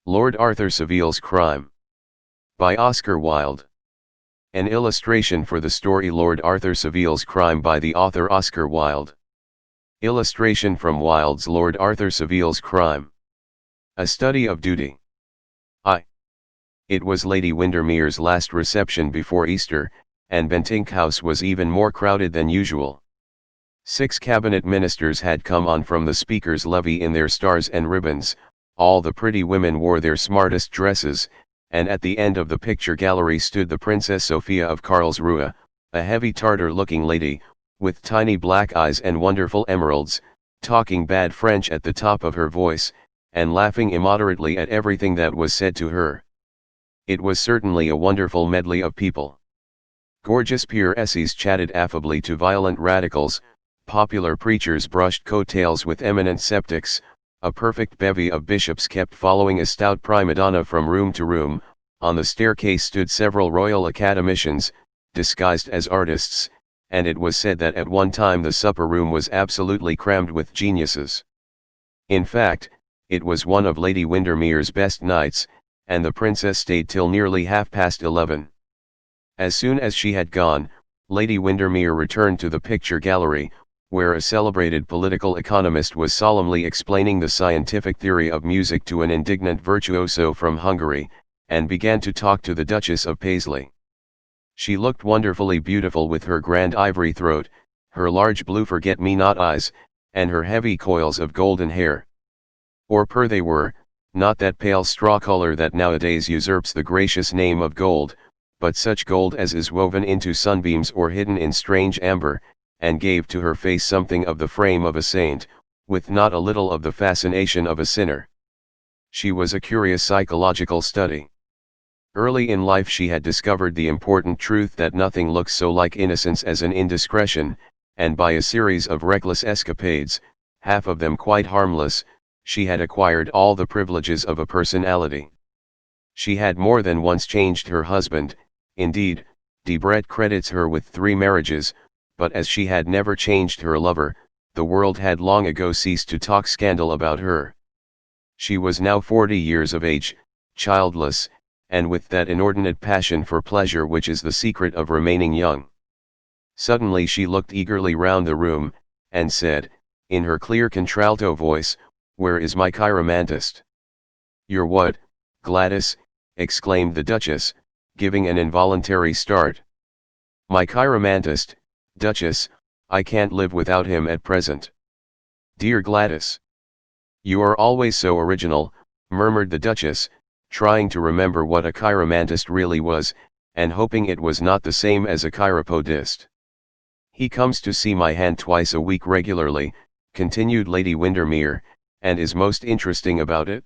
Lord Arthur Savile's Crime. By Oscar Wilde. An illustration for the story Lord Arthur Savile's Crime by the author Oscar Wilde. Illustration from Wilde's Lord Arthur Savile's Crime. A study of duty. It was Lady Windermere's last reception before Easter, and Bentinck House was even more crowded than usual. 6 cabinet ministers had come on from the Speaker's levee in their stars and ribbons, all the pretty women wore their smartest dresses, and at the end of the picture gallery stood the Princess Sophia of Karlsruhe, a heavy Tartar-looking lady, with tiny black eyes and wonderful emeralds, talking bad French at the top of her voice, and laughing immoderately at everything that was said to her. It was certainly a wonderful medley of people. Gorgeous peeresses chatted affably to violent radicals, popular preachers brushed coattails with eminent sceptics, a perfect bevy of bishops kept following a stout prima donna from room to room, on the staircase stood several royal academicians, disguised as artists, and it was said that at one time the supper room was absolutely crammed with geniuses. In fact, it was one of Lady Windermere's best nights, and the princess stayed till nearly 11:30. As soon as she had gone, Lady Windermere returned to the picture gallery, where a celebrated political economist was solemnly explaining the scientific theory of music to an indignant virtuoso from Hungary, and began to talk to the Duchess of Paisley. She looked wonderfully beautiful with her grand ivory throat, her large blue forget-me-not eyes, and her heavy coils of golden hair. Or pearl they were, not that pale straw color that nowadays usurps the gracious name of gold, but such gold as is woven into sunbeams or hidden in strange amber, and gave to her face something of the frame of a saint, with not a little of the fascination of a sinner. She was a curious psychological study. Early in life she had discovered the important truth that nothing looks so like innocence as an indiscretion, and by a series of reckless escapades, half of them quite harmless, she had acquired all the privileges of a personality. She had more than once changed her husband, indeed, Debret credits her with 3 marriages, but as she had never changed her lover, the world had long ago ceased to talk scandal about her. She was now 40 years of age, childless, and with that inordinate passion for pleasure which is the secret of remaining young. Suddenly she looked eagerly round the room, and said, in her clear contralto voice, "Where is my chiromantist?" "Your what, Gladys?" exclaimed the Duchess, giving an involuntary start. "My chiromantist, Duchess, I can't live without him at present." "Dear Gladys." "You are always so original," murmured the Duchess, trying to remember what a chiromantist really was, and hoping it was not the same as a chiropodist. "He comes to see my hand twice a week regularly," continued Lady Windermere, "and is most interesting about it."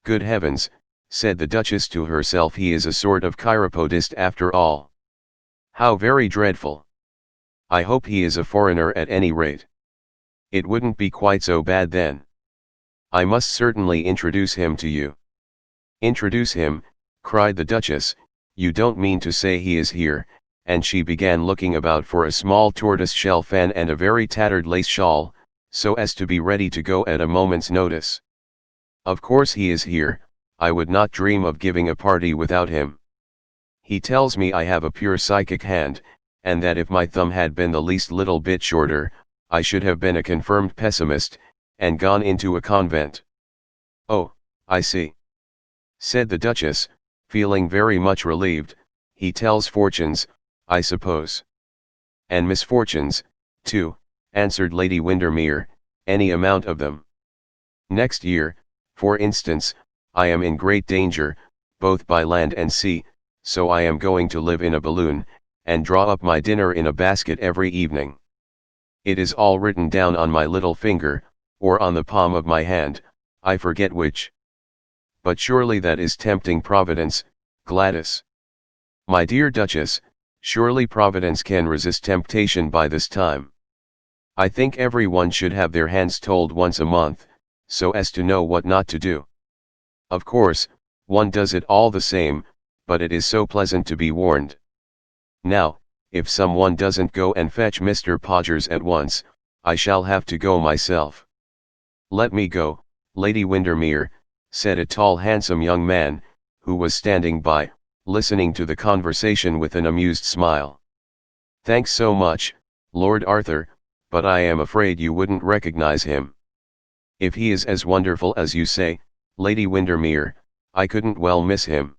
"Good heavens," said the Duchess to herself, "he is a sort of chiropodist after all. How very dreadful. I hope he is a foreigner at any rate. It wouldn't be quite so bad then. I must certainly introduce him to you." "Introduce him," cried the Duchess, "you don't mean to say he is here," and she began looking about for a small tortoise-shell fan and a very tattered lace shawl, so as to be ready to go at a moment's notice. "Of course he is here, I would not dream of giving a party without him. He tells me I have a pure psychic hand, and that if my thumb had been the least little bit shorter, I should have been a confirmed pessimist, and gone into a convent." "Oh, I see," said the Duchess, feeling very much relieved. "He tells fortunes, I suppose." "And misfortunes, too," answered Lady Windermere, "any amount of them. Next year, for instance, I am in great danger, both by land and sea, so I am going to live in a balloon, and draw up my dinner in a basket every evening. It is all written down on my little finger, or on the palm of my hand, I forget which. But surely that is tempting Providence, Gladys. My dear Duchess, surely Providence can resist temptation by this time. I think every one should have their hands told once a month, so as to know what not to do. Of course, one does it all the same, but it is so pleasant to be warned. Now, if some one doesn't go and fetch Mr. Podgers at once, I shall have to go myself. Let me go, Lady Windermere, said a tall handsome young man, who was standing by, listening to the conversation with an amused smile. Thanks so much, Lord Arthur, but I am afraid you wouldn't recognize him. If he is as wonderful as you say, Lady Windermere, I couldn't well miss him.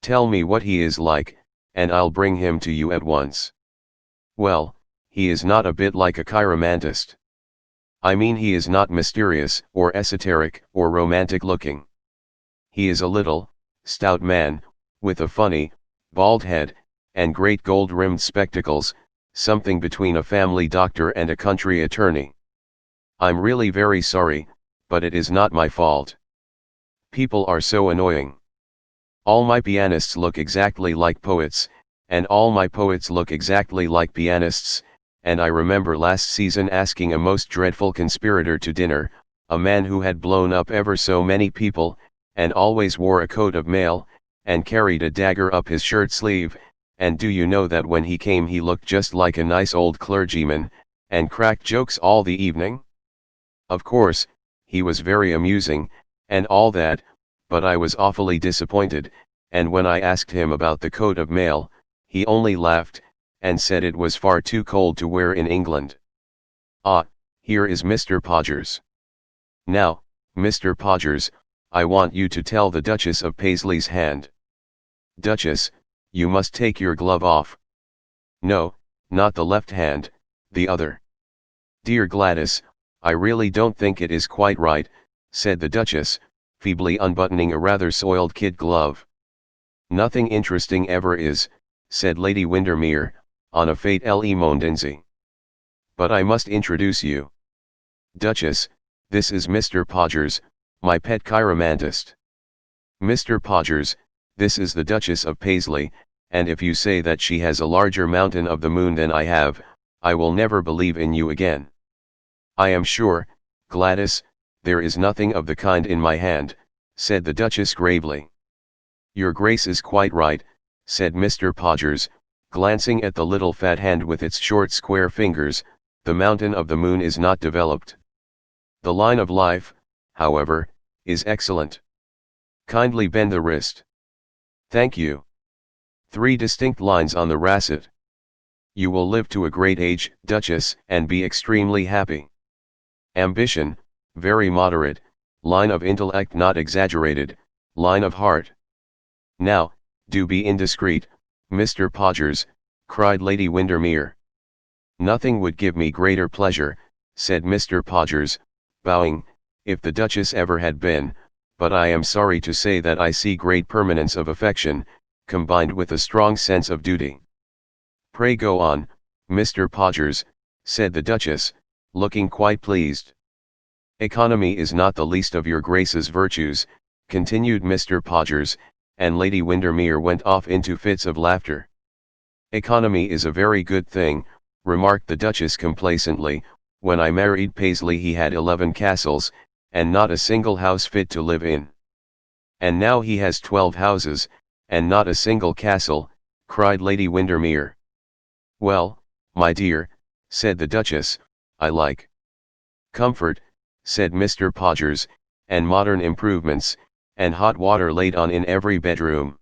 Tell me what he is like, and I'll bring him to you at once. Well, he is not a bit like a chiromantist. I mean, he is not mysterious, or esoteric, or romantic looking. He is a little, stout man, with a funny, bald head, and great gold-rimmed spectacles, something between a family doctor and a country attorney. I'm really very sorry, but it is not my fault. People are so annoying. All my pianists look exactly like poets, and all my poets look exactly like pianists, and I remember last season asking a most dreadful conspirator to dinner, a man who had blown up ever so many people, and always wore a coat of mail, and carried a dagger up his shirt sleeve, and do you know that when he came he looked just like a nice old clergyman, and cracked jokes all the evening? Of course, he was very amusing, and all that, but I was awfully disappointed, and when I asked him about the coat of mail, he only laughed, and said it was far too cold to wear in England. Ah, here is Mr. Podgers. Now, Mr. Podgers, I want you to tell the Duchess of Paisley's hand. Duchess, you must take your glove off. No, not the left hand, the other. Dear Gladys, I really don't think it is quite right, said the Duchess, feebly unbuttoning a rather soiled kid glove. Nothing interesting ever is, said Lady Windermere, on a fate le mondenzi. But I must introduce you. Duchess, this is Mr. Podgers, my pet chiromantist. Mr. Podgers, this is the Duchess of Paisley, and if you say that she has a larger mountain of the moon than I have, I will never believe in you again. I am sure, Gladys, there is nothing of the kind in my hand, said the Duchess gravely. Your Grace is quite right, said Mr. Podgers, glancing at the little fat hand with its short square fingers. The mountain of the moon is not developed. The line of life, however, is excellent. Kindly bend the wrist. Thank you. 3 distinct lines on the rascet. You will live to a great age, Duchess, and be extremely happy. Ambition, very moderate, line of intellect not exaggerated, line of heart. Now, do be indiscreet, Mr. Podgers, cried Lady Windermere. Nothing would give me greater pleasure, said Mr. Podgers, bowing, if the Duchess ever had been, but I am sorry to say that I see great permanence of affection, combined with a strong sense of duty. Pray go on, Mr. Podgers, said the Duchess, looking quite pleased. Economy is not the least of your Grace's virtues, continued Mr. Podgers, and Lady Windermere went off into fits of laughter. Economy is a very good thing, remarked the Duchess complacently. When I married Paisley he had 11 castles, and not a single house fit to live in. And now he has 12 houses, and not a single castle, cried Lady Windermere. Well, my dear, said the Duchess, I like comfort, said Mr. Podgers, and modern improvements, and hot water laid on in every bedroom.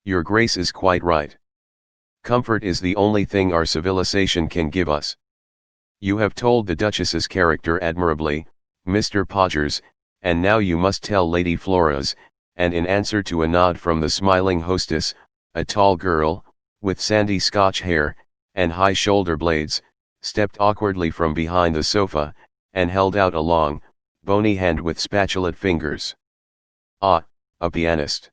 Your Grace is quite right. Comfort is the only thing our civilization can give us. You have told the Duchess's character admirably, Mr. Podgers, and now you must tell Lady Flora's, and in answer to a nod from the smiling hostess, a tall girl, with sandy Scotch hair, and high shoulder blades, stepped awkwardly from behind the sofa, and held out a long, bony hand with spatulate fingers. Ah, a pianist.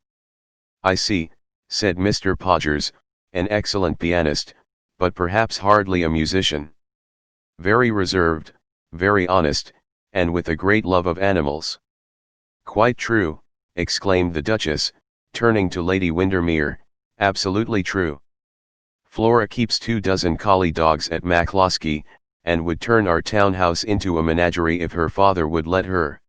I see, said Mr. Podgers, an excellent pianist, but perhaps hardly a musician. Very reserved, very honest, and with a great love of animals. Quite true, exclaimed the Duchess, turning to Lady Windermere, absolutely true. Flora keeps 24 collie dogs at Macloskie, and would turn our townhouse into a menagerie if her father would let her.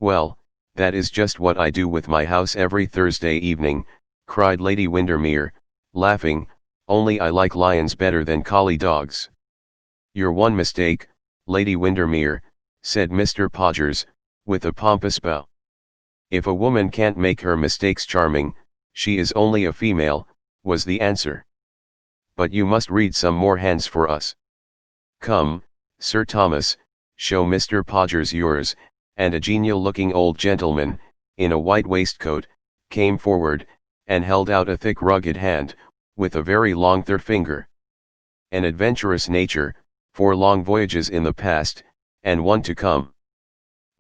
Well, that is just what I do with my house every Thursday evening, cried Lady Windermere, laughing, only I like lions better than collie dogs. Your one mistake, Lady Windermere, said Mr. Podgers, with a pompous bow. If a woman can't make her mistakes charming, she is only a female, was the answer. But you must read some more hands for us. Come, Sir Thomas, show Mr. Podgers yours, and a genial-looking old gentleman, in a white waistcoat, came forward, and held out a thick rugged hand, with a very long third finger. An adventurous nature, 4 long voyages in the past, and 1 to come.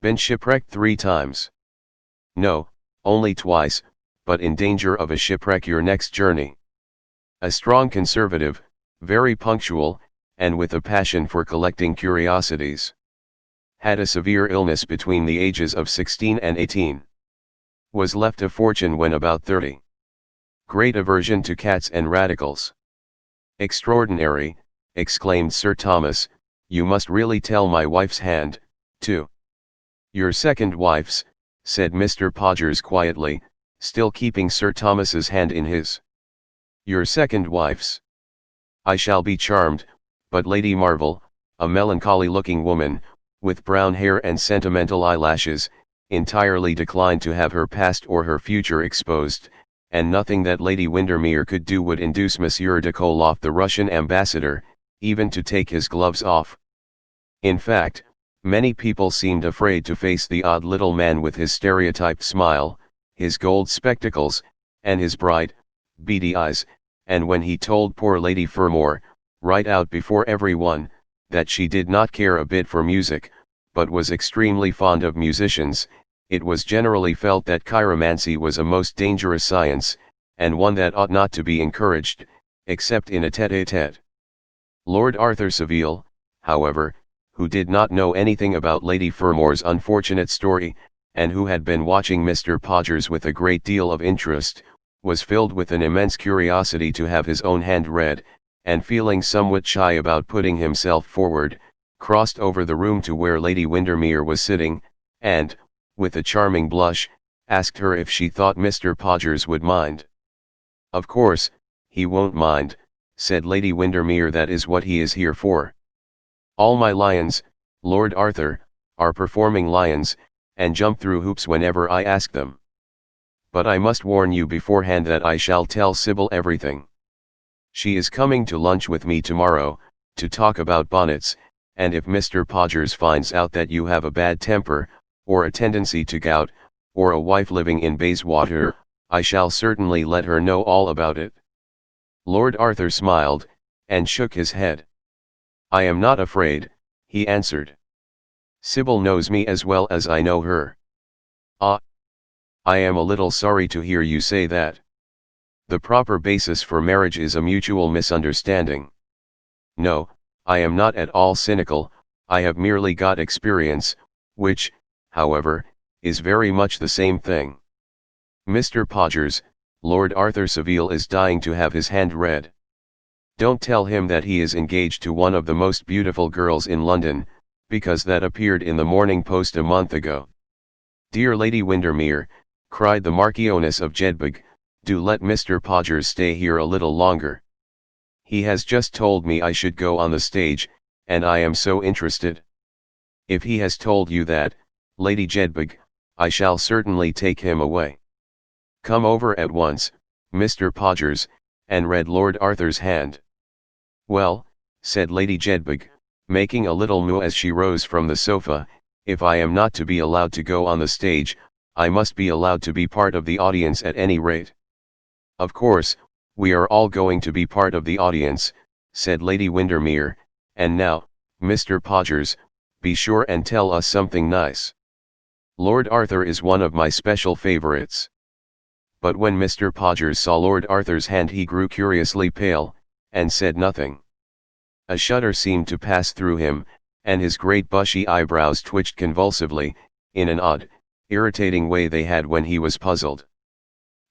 Been shipwrecked 3 times. No, only twice, but in danger of a shipwreck your next journey. A strong conservative, very punctual, and with a passion for collecting curiosities. Had a severe illness between the ages of 16 and 18. Was left a fortune when about 30. Great aversion to cats and radicals. Extraordinary, exclaimed Sir Thomas, you must really tell my wife's hand, too. Your second wife's, said Mr. Podgers quietly, still keeping Sir Thomas's hand in his. Your second wife's. I shall be charmed, but Lady Marvel, a melancholy-looking woman, with brown hair and sentimental eyelashes, entirely declined to have her past or her future exposed, and nothing that Lady Windermere could do would induce Monsieur de Koloff, the Russian ambassador, even to take his gloves off. In fact, many people seemed afraid to face the odd little man with his stereotyped smile, his gold spectacles, and his bright, beady eyes, and when he told poor Lady Fermor, right out before everyone, that she did not care a bit for music, but was extremely fond of musicians, it was generally felt that chiromancy was a most dangerous science, and one that ought not to be encouraged, except in a tête-à-tête. Lord Arthur Savile, however, who did not know anything about Lady Fermor's unfortunate story, and who had been watching Mr. Podgers with a great deal of interest, was filled with an immense curiosity to have his own hand read, and feeling somewhat shy about putting himself forward, crossed over the room to where Lady Windermere was sitting, and, with a charming blush, asked her if she thought Mr. Podgers would mind. Of course, he won't mind, said Lady Windermere, that is what he is here for. All my lions, Lord Arthur, are performing lions, and jump through hoops whenever I ask them. But I must warn you beforehand that I shall tell Savile everything. She is coming to lunch with me tomorrow, to talk about bonnets, and if Mr. Podgers finds out that you have a bad temper, or a tendency to gout, or a wife living in Bayswater, I shall certainly let her know all about it. Lord Arthur smiled, and shook his head. I am not afraid, he answered. Savile knows me as well as I know her. Ah! I am a little sorry to hear you say that. The proper basis for marriage is a mutual misunderstanding. No, I am not at all cynical, I have merely got experience, which, however, is very much the same thing. Mr. Podgers, Lord Arthur Savile is dying to have his hand read. Don't tell him that he is engaged to one of the most beautiful girls in London, because that appeared in the Morning Post a month ago. Dear Lady Windermere, cried the Marchioness of Jedburgh, do let Mr. Podgers stay here a little longer. He has just told me I should go on the stage, and I am so interested. If he has told you that, Lady Jedburgh, I shall certainly take him away. Come over at once, Mr. Podgers, and read Lord Arthur's hand. Well, said Lady Jedburgh, making a little moue as she rose from the sofa, if I am not to be allowed to go on the stage, I must be allowed to be part of the audience at any rate. Of course, we are all going to be part of the audience, said Lady Windermere, and now, Mr. Podgers, be sure and tell us something nice. Lord Arthur is one of my special favourites. But when Mr. Podgers saw Lord Arthur's hand he grew curiously pale, and said nothing. A shudder seemed to pass through him, and his great bushy eyebrows twitched convulsively, in an odd, irritating way they had when he was puzzled.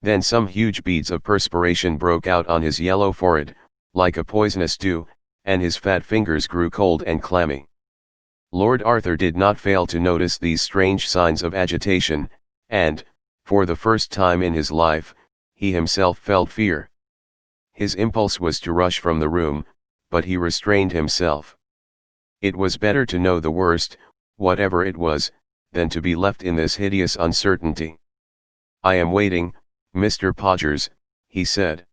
Then some huge beads of perspiration broke out on his yellow forehead, like a poisonous dew, and his fat fingers grew cold and clammy. Lord Arthur did not fail to notice these strange signs of agitation, and, for the first time in his life, he himself felt fear. His impulse was to rush from the room, but he restrained himself. It was better to know the worst, whatever it was, than to be left in this hideous uncertainty. "I am waiting, Mr. Podgers," he said.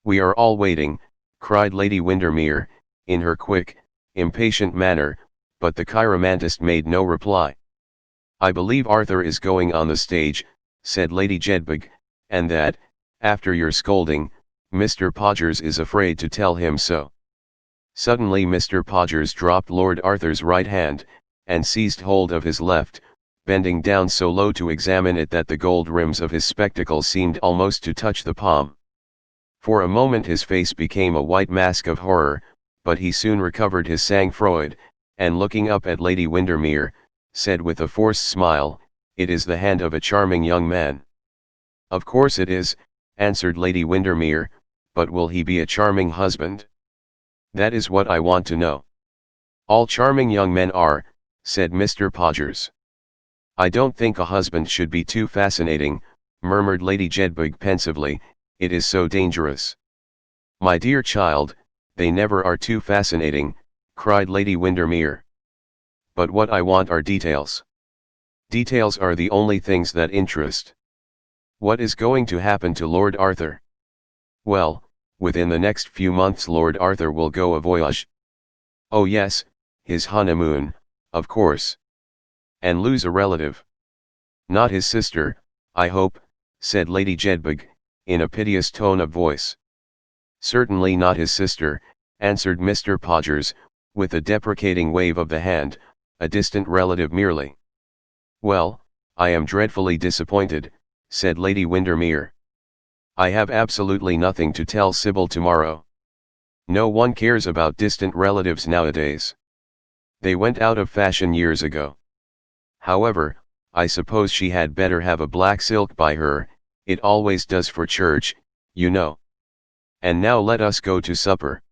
"We are all waiting," cried Lady Windermere, in her quick, impatient manner, but the chiromantist made no reply. "I believe Arthur is going on the stage," said Lady Jedburgh, "and that, after your scolding, Mr. Podgers is afraid to tell him so." Suddenly Mr. Podgers dropped Lord Arthur's right hand, and seized hold of his left, bending down so low to examine it that the gold rims of his spectacles seemed almost to touch the palm. For a moment his face became a white mask of horror, but he soon recovered his sang-froid, and looking up at Lady Windermere, said with a forced smile, "It is the hand of a charming young man." "Of course it is," answered Lady Windermere, "but will he be a charming husband? That is what I want to know." "All charming young men are," said Mr. Podgers. "I don't think a husband should be too fascinating," murmured Lady Jedburgh pensively, "it is so dangerous." "My dear child, they never are too fascinating," cried Lady Windermere. "But what I want are details. Details are the only things that interest. What is going to happen to Lord Arthur?" "Well, within the next few months Lord Arthur will go a voyage." "Oh yes, his honeymoon, of course. And lose a relative." "Not his sister, I hope," said Lady Jedburgh, in a piteous tone of voice. "Certainly not his sister," answered Mr. Podgers, with a deprecating wave of the hand, "a distant relative merely." "Well, I am dreadfully disappointed," said Lady Windermere. "I have absolutely nothing to tell Sybil tomorrow. No one cares about distant relatives nowadays. They went out of fashion years ago. However, I suppose she had better have a black silk by her, it always does for church, you know. And now let us go to supper.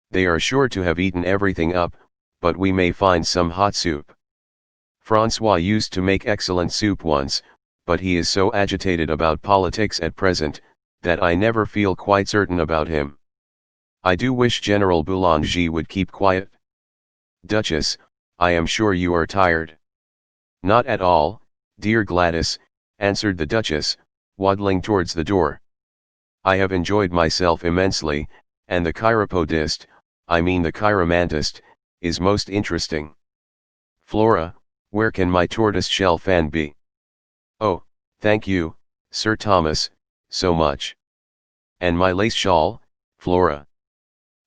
They are sure to have eaten everything up, but we may find some hot soup. Francois used to make excellent soup once, but he is so agitated about politics at present, that I never feel quite certain about him. I do wish General Boulanger would keep quiet. Duchess, I am sure you are tired." "Not at all, dear Gladys," answered the Duchess, waddling towards the door. "I have enjoyed myself immensely, and the chiropodist, I mean the chiromantist, is most interesting. Flora, where can my tortoise-shell fan be?" "Oh, thank you, Sir Thomas, so much." "And my lace shawl, Flora?"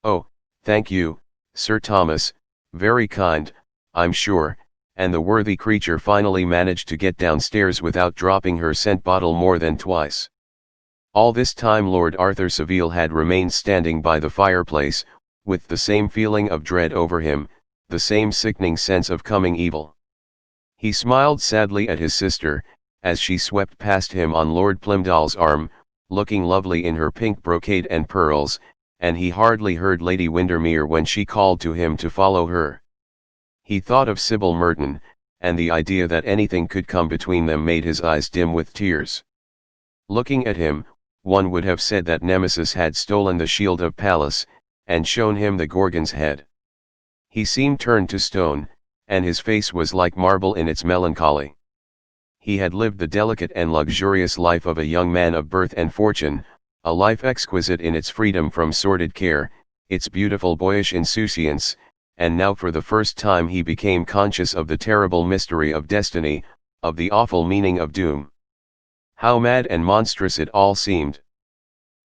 "Oh, thank you, Sir Thomas, very kind, I'm sure," and the worthy creature finally managed to get downstairs without dropping her scent bottle more than twice. All this time Lord Arthur Savile had remained standing by the fireplace, with the same feeling of dread over him, the same sickening sense of coming evil. He smiled sadly at his sister, as she swept past him on Lord Plymdale's arm, looking lovely in her pink brocade and pearls, and he hardly heard Lady Windermere when she called to him to follow her. He thought of Sybil Merton, and the idea that anything could come between them made his eyes dim with tears. Looking at him, one would have said that Nemesis had stolen the shield of Pallas, and shown him the Gorgon's head. He seemed turned to stone, and his face was like marble in its melancholy. He had lived the delicate and luxurious life of a young man of birth and fortune, a life exquisite in its freedom from sordid care, its beautiful boyish insouciance, and now for the first time he became conscious of the terrible mystery of destiny, of the awful meaning of doom. How mad and monstrous it all seemed!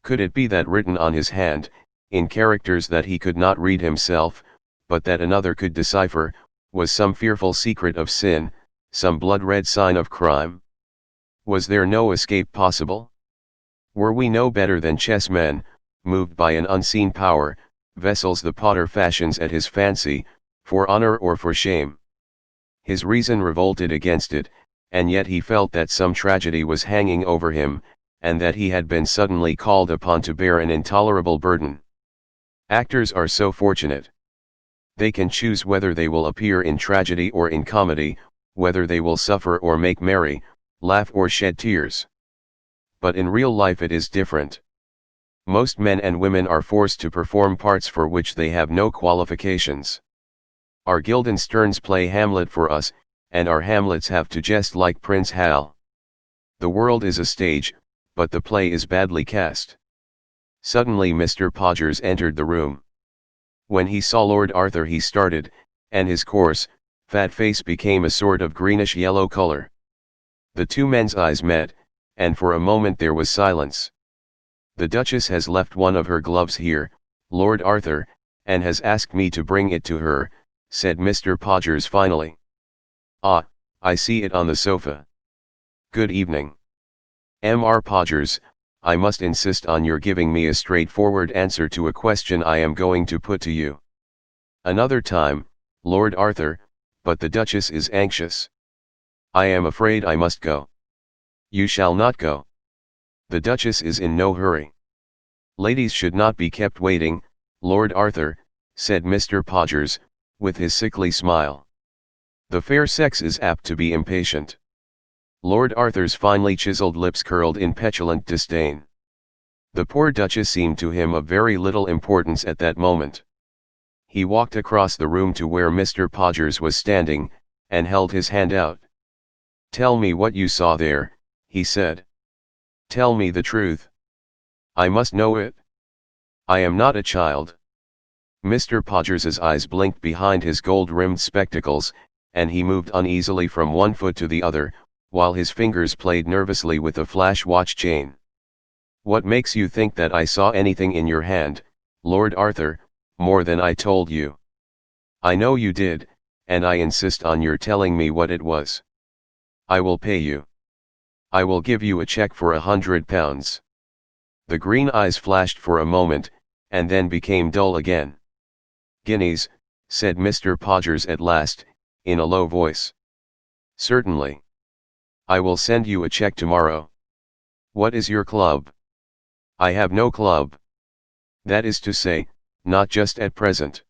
Could it be that written on his hand, in characters that he could not read himself, but that another could decipher, was some fearful secret of sin, some blood-red sign of crime? Was there no escape possible? Were we no better than chessmen, moved by an unseen power, vessels the potter fashions at his fancy, for honor or for shame? His reason revolted against it, and yet he felt that some tragedy was hanging over him, and that he had been suddenly called upon to bear an intolerable burden. Actors are so fortunate. They can choose whether they will appear in tragedy or in comedy, whether they will suffer or make merry, laugh or shed tears. But in real life it is different. Most men and women are forced to perform parts for which they have no qualifications. Our Guildensterns play Hamlet for us, and our Hamlets have to jest like Prince Hal. The world is a stage, but the play is badly cast. Suddenly Mr. Podgers entered the room. When he saw Lord Arthur he started, and his coarse, fat face became a sort of greenish-yellow color. The two men's eyes met, and for a moment there was silence. "The Duchess has left one of her gloves here, Lord Arthur, and has asked me to bring it to her," said Mr. Podgers finally. "Ah, I see it on the sofa. Good evening. Mr. Podgers, I must insist on your giving me a straightforward answer to a question I am going to put to you." "Another time, Lord Arthur, but the Duchess is anxious. I am afraid I must go." "You shall not go. The Duchess is in no hurry. Ladies should not be kept waiting, Lord Arthur," said Mr. Podgers, with his sickly smile. "The fair sex is apt to be impatient." Lord Arthur's finely chiseled lips curled in petulant disdain. The poor Duchess seemed to him of very little importance at that moment. He walked across the room to where Mr. Podgers was standing, and held his hand out. "Tell me what you saw there," he said. "Tell me the truth. I must know it. I am not a child." Mr. Podgers's eyes blinked behind his gold-rimmed spectacles, and he moved uneasily from one foot to the other, while his fingers played nervously with a flash watch chain. "What makes you think that I saw anything in your hand, Lord Arthur, more than I told you?" "I know you did, and I insist on your telling me what it was." "I will pay you. I will give you a check for £100. The green eyes flashed for a moment, and then became dull again. "Guineas," said Mr. Podgers at last, in a low voice. "Certainly. I will send you a check tomorrow. What is your club?" "I have no club. That is to say, not just at present.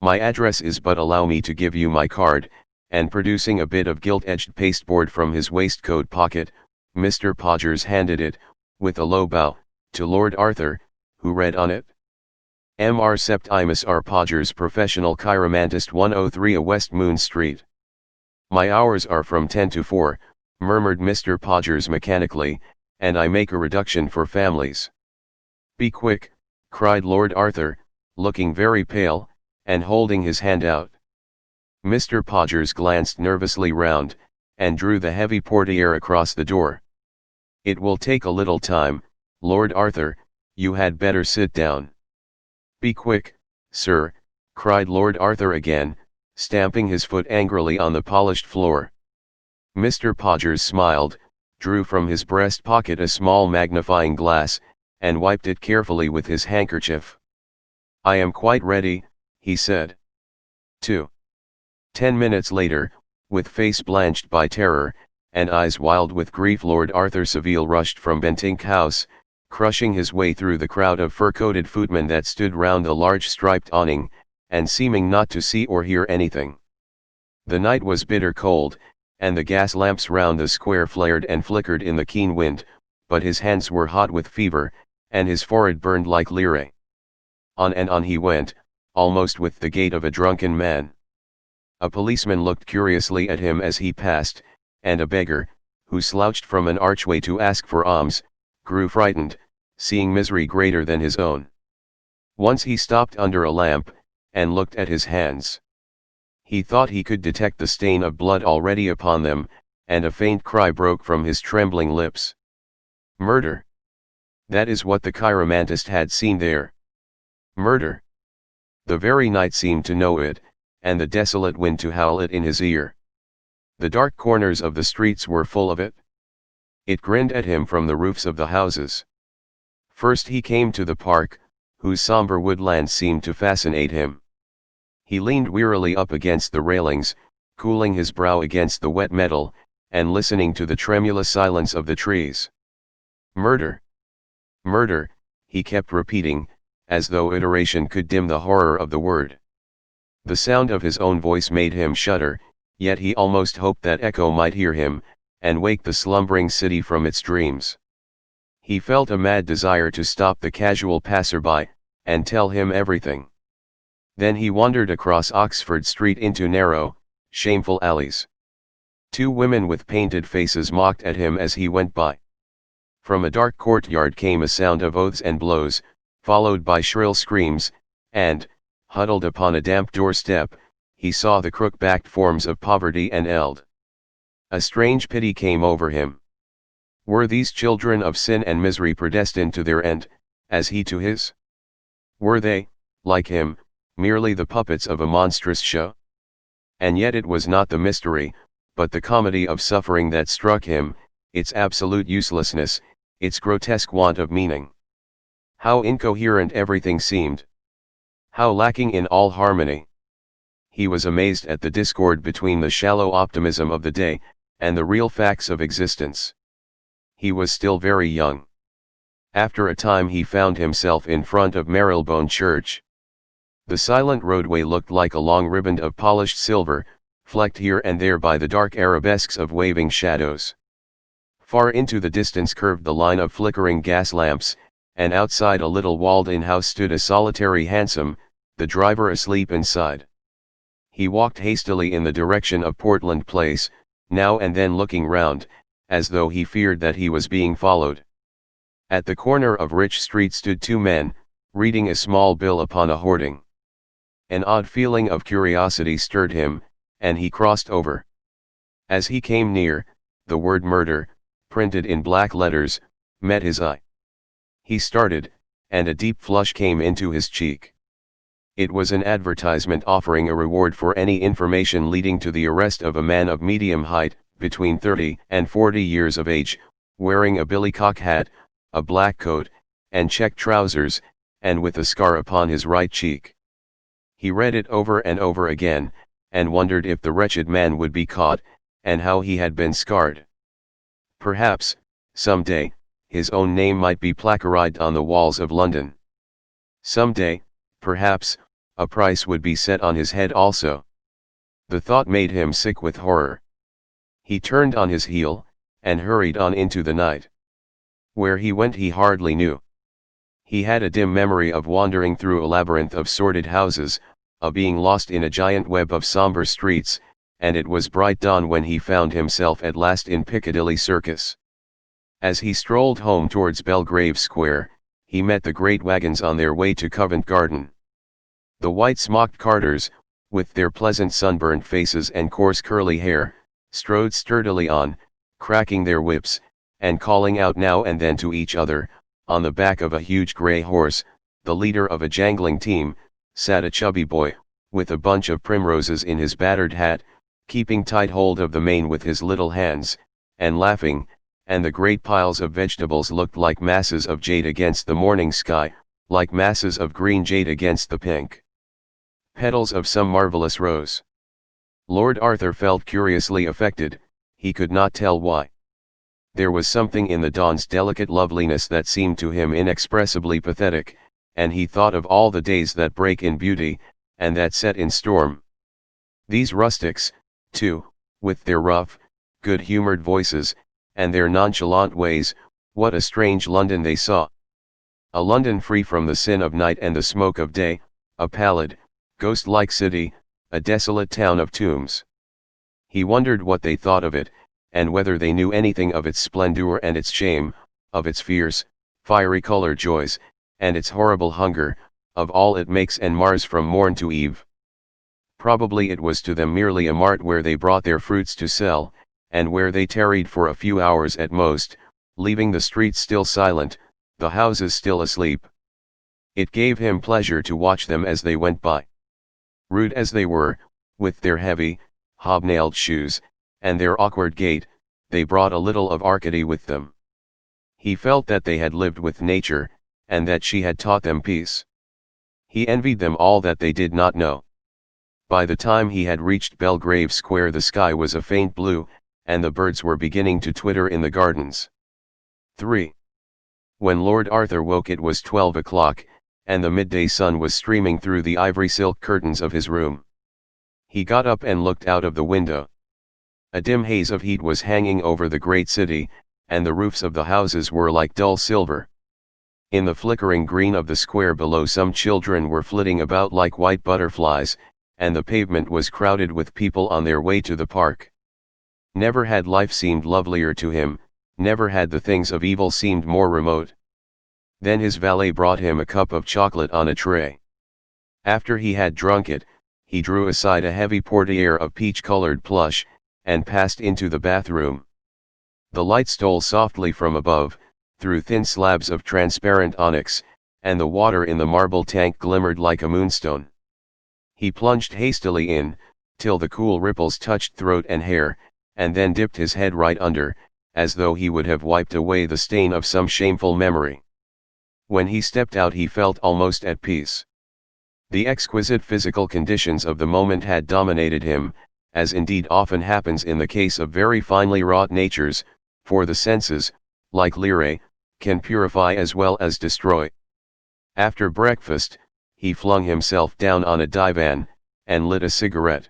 My address is, but allow me to give you my card," and producing a bit of gilt-edged pasteboard from his waistcoat pocket, Mr. Podgers handed it, with a low bow, to Lord Arthur, who read on it: "Mr. Septimus R. Podgers, professional chiromantist, 103 A West Moon Street." "My hours are from 10 to 4, murmured Mr. Podgers mechanically, "and I make a reduction for families." "Be quick," cried Lord Arthur, looking very pale, and holding his hand out. Mr. Podgers glanced nervously round, and drew the heavy portiere across the door. "It will take a little time, Lord Arthur, you had better sit down." "Be quick, sir," cried Lord Arthur again, stamping his foot angrily on the polished floor. Mr. Podgers smiled, drew from his breast pocket a small magnifying glass, and wiped it carefully with his handkerchief. "I am quite ready," he said. 2. 10 minutes later, with face blanched by terror, and eyes wild with grief, Lord Arthur Savile rushed from Bentinck House, crushing his way through the crowd of fur-coated footmen that stood round a large striped awning, and seeming not to see or hear anything. The night was bitter cold, and the gas lamps round the square flared and flickered in the keen wind, but his hands were hot with fever, and his forehead burned like lyre. On and on he went, almost with the gait of a drunken man. A policeman looked curiously at him as he passed, and a beggar, who slouched from an archway to ask for alms, grew frightened, seeing misery greater than his own. Once he stopped under a lamp, and looked at his hands. He thought he could detect the stain of blood already upon them, and a faint cry broke from his trembling lips. Murder! That is what the chiromantist had seen there. Murder! The very night seemed to know it, and the desolate wind to howl it in his ear. The dark corners of the streets were full of it. It grinned at him from the roofs of the houses. First he came to the park, whose somber woodland seemed to fascinate him. He leaned wearily up against the railings, cooling his brow against the wet metal, and listening to the tremulous silence of the trees. Murder! Murder! He kept repeating, as though iteration could dim the horror of the word. The sound of his own voice made him shudder, yet he almost hoped that echo might hear him, and wake the slumbering city from its dreams. He felt a mad desire to stop the casual passerby, and tell him everything. Then he wandered across Oxford Street into narrow, shameful alleys. Two women with painted faces mocked at him as he went by. From a dark courtyard came a sound of oaths and blows, followed by shrill screams, and, huddled upon a damp doorstep, he saw the crook-backed forms of Poverty and Eld. A strange pity came over him. Were these children of sin and misery predestined to their end, as he to his? Were they, like him, merely the puppets of a monstrous show? And yet it was not the mystery, but the comedy of suffering that struck him, its absolute uselessness, its grotesque want of meaning. How incoherent everything seemed! How lacking in all harmony! He was amazed at the discord between the shallow optimism of the day, and the real facts of existence. He was still very young. After a time he found himself in front of Marylebone Church. The silent roadway looked like a long riband of polished silver, flecked here and there by the dark arabesques of waving shadows. Far into the distance curved the line of flickering gas lamps, and outside a little walled-in house stood a solitary hansom, the driver asleep inside. He walked hastily in the direction of Portland Place, now and then looking round, as though he feared that he was being followed. At the corner of Rich Street stood two men, reading a small bill upon a hoarding. An odd feeling of curiosity stirred him, and he crossed over. As he came near, the word murder, printed in black letters, met his eye. He started, and a deep flush came into his cheek. It was an advertisement offering a reward for any information leading to the arrest of a man of medium height, between 30 and 40 years of age, wearing a billycock hat, a black coat, and check trousers, and with a scar upon his right cheek. He read it over and over again, and wondered if the wretched man would be caught, and how he had been scarred. Perhaps, some day, his own name might be placarded on the walls of London. Some day, perhaps, a price would be set on his head also. The thought made him sick with horror. He turned on his heel, and hurried on into the night. Where he went he hardly knew. He had a dim memory of wandering through a labyrinth of sordid houses, of being lost in a giant web of sombre streets, and it was bright dawn when he found himself at last in Piccadilly Circus. As he strolled home towards Belgrave Square, he met the great wagons on their way to Covent Garden. The white-smocked carters, with their pleasant sunburnt faces and coarse curly hair, strode sturdily on, cracking their whips, and calling out now and then to each other. On the back of a huge grey horse, the leader of a jangling team, sat a chubby boy, with a bunch of primroses in his battered hat, keeping tight hold of the mane with his little hands, and laughing, and the great piles of vegetables looked like masses of jade against the morning sky, like masses of green jade against the pink petals of some marvelous rose. Lord Arthur felt curiously affected, he could not tell why. There was something in the dawn's delicate loveliness that seemed to him inexpressibly pathetic, and he thought of all the days that break in beauty, and that set in storm. These rustics, too, with their rough, good-humoured voices, and their nonchalant ways, what a strange London they saw. A London free from the sin of night and the smoke of day, a pallid, ghost-like city, a desolate town of tombs. He wondered what they thought of it, and whether they knew anything of its splendor and its shame, of its fierce, fiery-colored joys, and its horrible hunger, of all it makes and mars from morn to eve. Probably it was to them merely a mart where they brought their fruits to sell, and where they tarried for a few hours at most, leaving the streets still silent, the houses still asleep. It gave him pleasure to watch them as they went by. Rude as they were, with their heavy, hobnailed shoes, and their awkward gait, they brought a little of Arcady with them. He felt that they had lived with nature, and that she had taught them peace. He envied them all that they did not know. By the time he had reached Belgrave Square the sky was a faint blue, and the birds were beginning to twitter in the gardens. 3. When Lord Arthur woke it was 12 o'clock, and the midday sun was streaming through the ivory silk curtains of his room. He got up and looked out of the window. A dim haze of heat was hanging over the great city, and the roofs of the houses were like dull silver. In the flickering green of the square below some children were flitting about like white butterflies, and the pavement was crowded with people on their way to the park. Never had life seemed lovelier to him, never had the things of evil seemed more remote. Then his valet brought him a cup of chocolate on a tray. After he had drunk it, he drew aside a heavy portiere of peach-colored plush, and passed into the bathroom. The light stole softly from above, through thin slabs of transparent onyx, and the water in the marble tank glimmered like a moonstone. He plunged hastily in, till the cool ripples touched throat and hair, and then dipped his head right under, as though he would have wiped away the stain of some shameful memory. When he stepped out he felt almost at peace. The exquisite physical conditions of the moment had dominated him, as indeed often happens in the case of very finely wrought natures, for the senses, like lyre, can purify as well as destroy. After breakfast, he flung himself down on a divan, and lit a cigarette.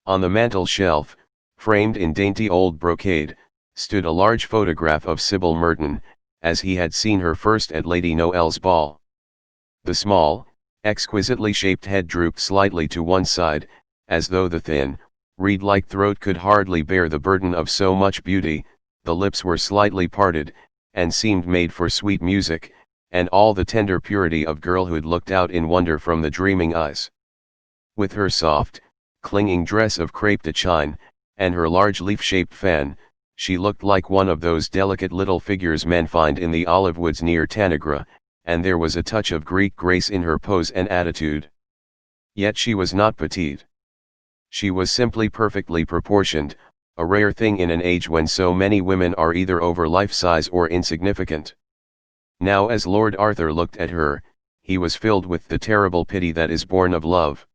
On the mantel shelf, framed in dainty old brocade, stood a large photograph of Sybil Merton, as he had seen her first at Lady Noel's ball. The small, exquisitely shaped head drooped slightly to one side, as though the thin, reed-like throat could hardly bear the burden of so much beauty. The lips were slightly parted, and seemed made for sweet music, and all the tender purity of girlhood looked out in wonder from the dreaming eyes. With her soft, clinging dress of crêpe de chine, and her large leaf-shaped fan, she looked like one of those delicate little figures men find in the olive woods near Tanagra, and there was a touch of Greek grace in her pose and attitude. Yet she was not petite. She was simply perfectly proportioned, a rare thing in an age when so many women are either over life-size or insignificant. Now as Lord Arthur looked at her, he was filled with the terrible pity that is born of love.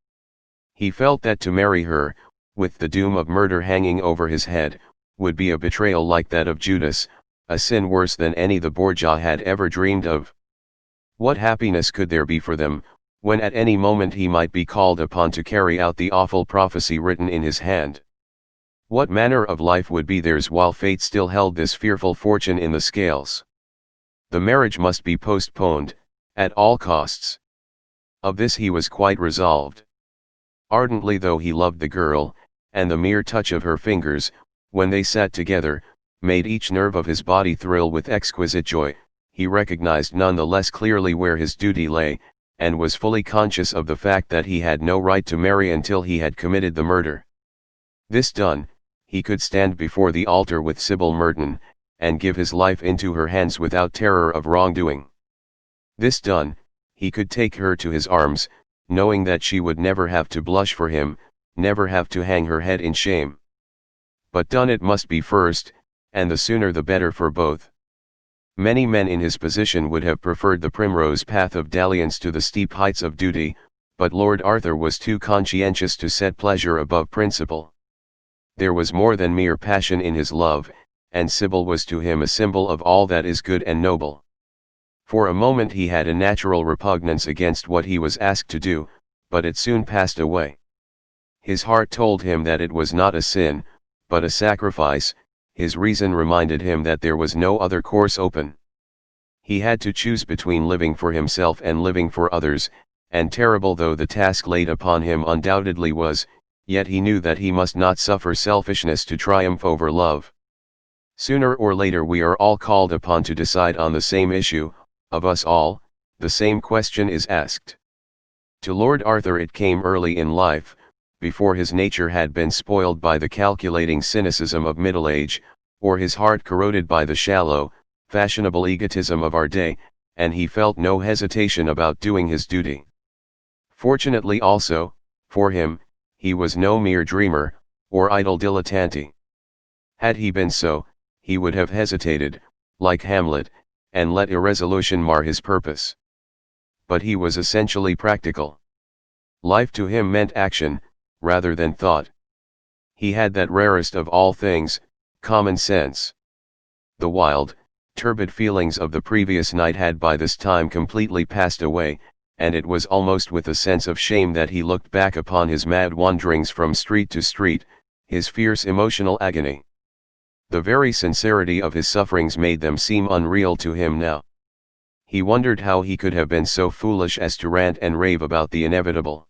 He felt that to marry her, with the doom of murder hanging over his head, would be a betrayal like that of Judas, a sin worse than any the Borgia had ever dreamed of. What happiness could there be for them, when at any moment he might be called upon to carry out the awful prophecy written in his hand? What manner of life would be theirs while fate still held this fearful fortune in the scales? The marriage must be postponed, at all costs. Of this he was quite resolved. Ardently though he loved the girl, and the mere touch of her fingers, when they sat together, made each nerve of his body thrill with exquisite joy, he recognized none the less clearly where his duty lay, and was fully conscious of the fact that he had no right to marry until he had committed the murder. This done, he could stand before the altar with Sybil Merton, and give his life into her hands without terror of wrongdoing. This done, he could take her to his arms, knowing that she would never have to blush for him, never have to hang her head in shame. But done it must be first, and the sooner the better for both. Many men in his position would have preferred the primrose path of dalliance to the steep heights of duty, but Lord Arthur was too conscientious to set pleasure above principle. There was more than mere passion in his love, and Sybil was to him a symbol of all that is good and noble. For a moment he had a natural repugnance against what he was asked to do, but it soon passed away. His heart told him that it was not a sin, but a sacrifice. His reason reminded him that there was no other course open. He had to choose between living for himself and living for others, and terrible though the task laid upon him undoubtedly was, yet he knew that he must not suffer selfishness to triumph over love. Sooner or later we are all called upon to decide on the same issue. Of us all, the same question is asked. To Lord Arthur it came early in life, before his nature had been spoiled by the calculating cynicism of middle age, or his heart corroded by the shallow, fashionable egotism of our day, and he felt no hesitation about doing his duty. Fortunately also, for him, he was no mere dreamer, or idle dilettante. Had he been so, he would have hesitated, like Hamlet, and let irresolution mar his purpose. But he was essentially practical. Life to him meant action, rather than thought. He had that rarest of all things, common sense. The wild, turbid feelings of the previous night had by this time completely passed away, and it was almost with a sense of shame that he looked back upon his mad wanderings from street to street, his fierce emotional agony. The very sincerity of his sufferings made them seem unreal to him now. He wondered how he could have been so foolish as to rant and rave about the inevitable.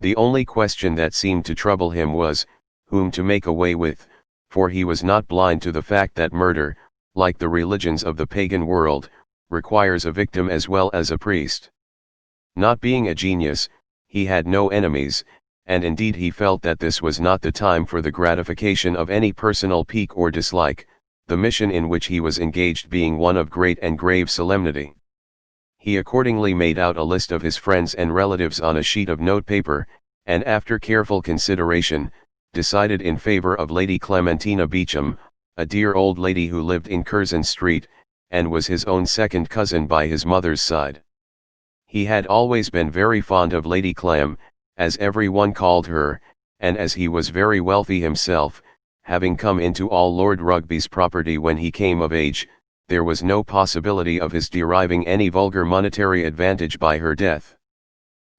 The only question that seemed to trouble him was, whom to make away with, for he was not blind to the fact that murder, like the religions of the pagan world, requires a victim as well as a priest. Not being a genius, he had no enemies, and indeed he felt that this was not the time for the gratification of any personal pique or dislike, the mission in which he was engaged being one of great and grave solemnity. He accordingly made out a list of his friends and relatives on a sheet of notepaper, and after careful consideration, decided in favor of Lady Clementina Beauchamp, a dear old lady who lived in Curzon Street, and was his own second cousin by his mother's side. He had always been very fond of Lady Clem, as every one called her, and as he was very wealthy himself, having come into all Lord Rugby's property when he came of age, there was no possibility of his deriving any vulgar monetary advantage by her death.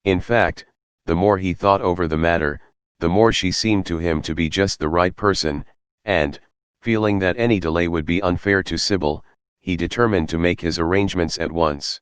In fact, the more he thought over the matter, the more she seemed to him to be just the right person, and, feeling that any delay would be unfair to Savile, he determined to make his arrangements at once.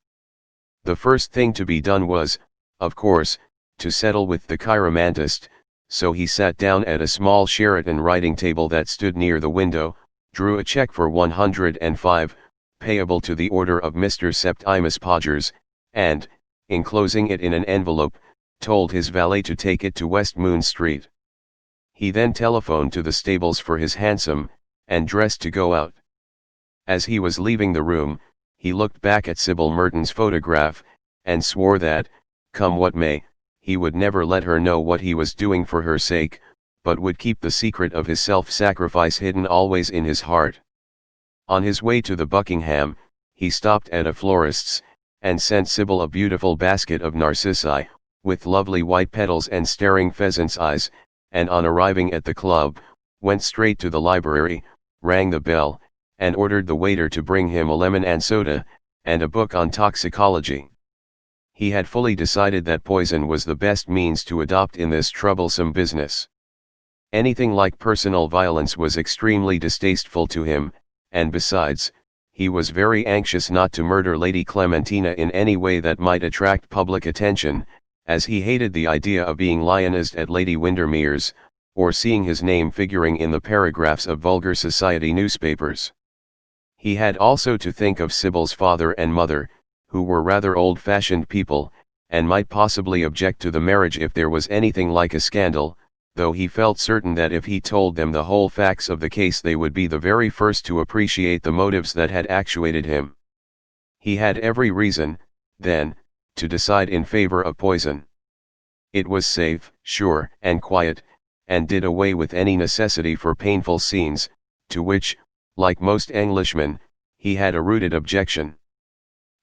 The first thing to be done was, of course, to settle with the chiromantist, so he sat down at a small Sheraton writing table that stood near the window, drew a cheque for 105, payable to the order of Mr. Septimus Podgers, and, enclosing it in an envelope, told his valet to take it to Westmoon Street. He then telephoned to the stables for his hansom, and dressed to go out. As he was leaving the room, he looked back at Sybil Merton's photograph, and swore that, come what may, he would never let her know what he was doing for her sake, but would keep the secret of his self-sacrifice hidden always in his heart. On his way to the Buckingham, he stopped at a florist's, and sent Sybil a beautiful basket of narcissi, with lovely white petals and staring pheasant's eyes, and on arriving at the club, went straight to the library, rang the bell, and ordered the waiter to bring him a lemon and soda, and a book on toxicology. He had fully decided that poison was the best means to adopt in this troublesome business. Anything like personal violence was extremely distasteful to him, and besides, he was very anxious not to murder Lady Clementina in any way that might attract public attention, as he hated the idea of being lionized at Lady Windermere's, or seeing his name figuring in the paragraphs of vulgar society newspapers. He had also to think of Sybil's father and mother, who were rather old-fashioned people, and might possibly object to the marriage if there was anything like a scandal, though he felt certain that if he told them the whole facts of the case they would be the very first to appreciate the motives that had actuated him. He had every reason, then, to decide in favor of poison. It was safe, sure, and quiet, and did away with any necessity for painful scenes, to which, like most Englishmen, he had a rooted objection.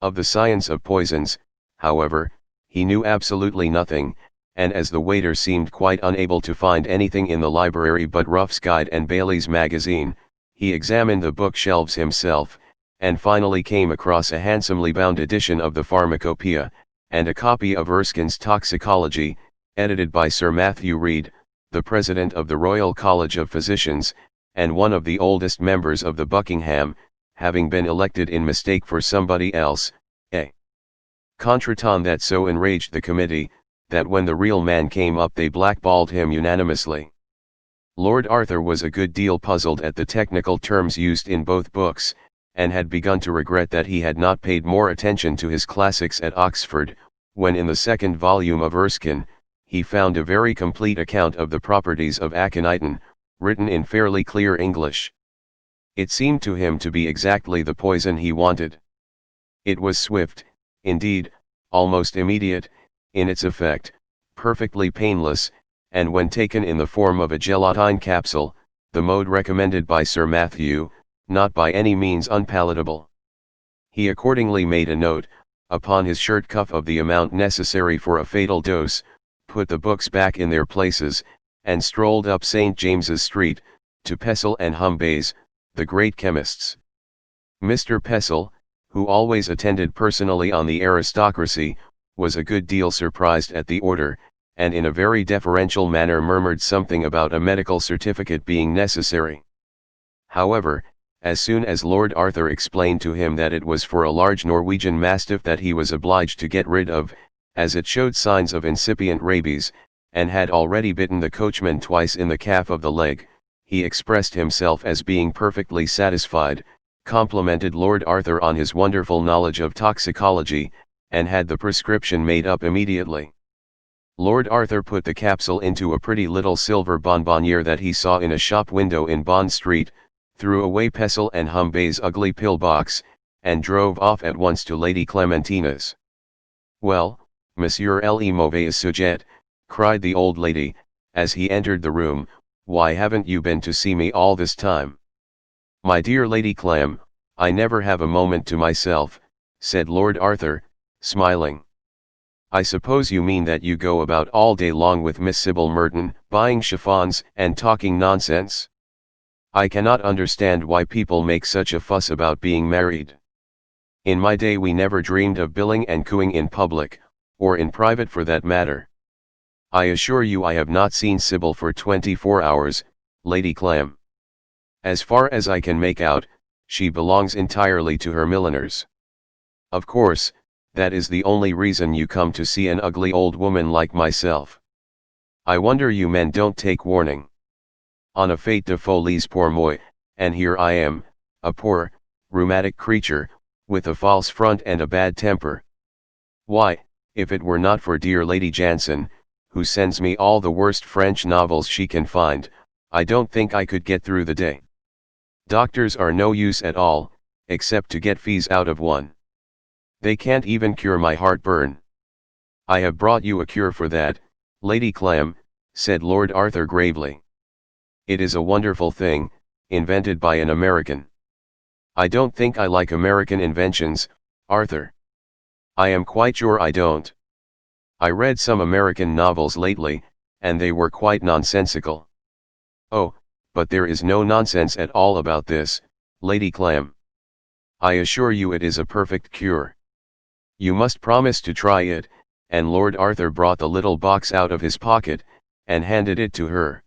Of the science of poisons, however, he knew absolutely nothing, and as the waiter seemed quite unable to find anything in the library but Ruff's Guide and Bailey's Magazine, he examined the bookshelves himself, and finally came across a handsomely bound edition of the Pharmacopoeia, and a copy of Erskine's Toxicology, edited by Sir Matthew Reed, the President of the Royal College of Physicians, and one of the oldest members of the Buckingham, having been elected in mistake for somebody else, a contretemps that so enraged the committee, that when the real man came up they blackballed him unanimously. Lord Arthur was a good deal puzzled at the technical terms used in both books, and had begun to regret that he had not paid more attention to his classics at Oxford, when in the second volume of Erskine, he found a very complete account of the properties of aconitin, written in fairly clear English. It seemed to him to be exactly the poison he wanted. It was swift, indeed, almost immediate, in its effect, perfectly painless, and when taken in the form of a gelatine capsule, the mode recommended by Sir Matthew, not by any means unpalatable. He accordingly made a note, upon his shirt cuff of the amount necessary for a fatal dose, put the books back in their places, and strolled up St. James's Street, to Pessell and Humbay's, the great chemists. Mr. Pessell, who always attended personally on the aristocracy, was a good deal surprised at the order, and in a very deferential manner murmured something about a medical certificate being necessary. However, as soon as Lord Arthur explained to him that it was for a large Norwegian Mastiff that he was obliged to get rid of, as it showed signs of incipient rabies, and had already bitten the coachman twice in the calf of the leg, he expressed himself as being perfectly satisfied, complimented Lord Arthur on his wonderful knowledge of toxicology, and had the prescription made up immediately. Lord Arthur put the capsule into a pretty little silver bonbonniere that he saw in a shop window in Bond Street, threw away Pestle and Humbay's ugly pill box, and drove off at once to Lady Clementina's. "Well, Monsieur le mauvais sujet," cried the old lady, as he entered the room, "why haven't you been to see me all this time?" "My dear Lady Clem, I never have a moment to myself," said Lord Arthur, smiling. "I suppose you mean that you go about all day long with Miss Sybil Merton, buying chiffons and talking nonsense? I cannot understand why people make such a fuss about being married. In my day we never dreamed of billing and cooing in public, or in private for that matter. I assure you I have not seen Sybil for 24 hours, Lady Clem. As far as I can make out, she belongs entirely to her milliners. Of course, that is the only reason you come to see an ugly old woman like myself. I wonder you men don't take warning. En fait de folies pour moi, and here I am, a poor, rheumatic creature, with a false front and a bad temper. Why, if it were not for dear Lady Jansen, who sends me all the worst French novels she can find, I don't think I could get through the day. Doctors are no use at all, except to get fees out of one. They can't even cure my heartburn. I have brought you a cure for that, Lady Clem," said Lord Arthur gravely. "It is a wonderful thing, invented by an American. I don't think I like American inventions, Arthur. I am quite sure I don't. I read some American novels lately, and they were quite nonsensical. Oh, but there is no nonsense at all about this, Lady Clem. I assure you it is a perfect cure. You must promise to try it," and Lord Arthur brought the little box out of his pocket, and handed it to her.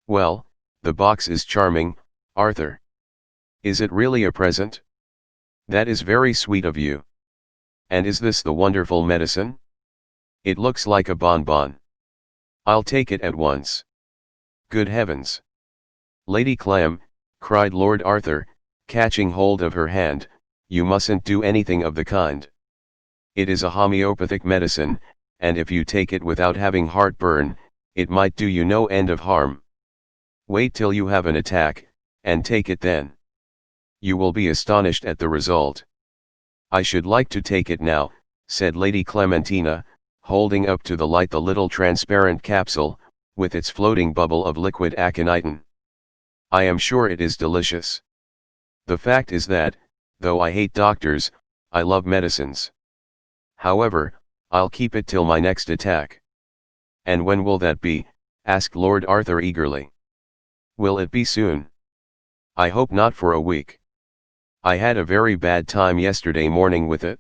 "Well, the box is charming, Arthur. Is it really a present? That is very sweet of you. And is this the wonderful medicine? It looks like a bonbon. I'll take it at once. Good heavens! Lady Clem," cried Lord Arthur, catching hold of her hand, "you mustn't do anything of the kind. It is a homeopathic medicine, and if you take it without having heartburn, it might do you no end of harm. Wait till you have an attack, and take it then. You will be astonished at the result." "I should like to take it now," said Lady Clementina, holding up to the light the little transparent capsule, with its floating bubble of liquid aconitin. "I am sure it is delicious. The fact is that, though I hate doctors, I love medicines. However, I'll keep it till my next attack." "And when will that be?" asked Lord Arthur eagerly. "Will it be soon?" "I hope not for a week. I had a very bad time yesterday morning with it.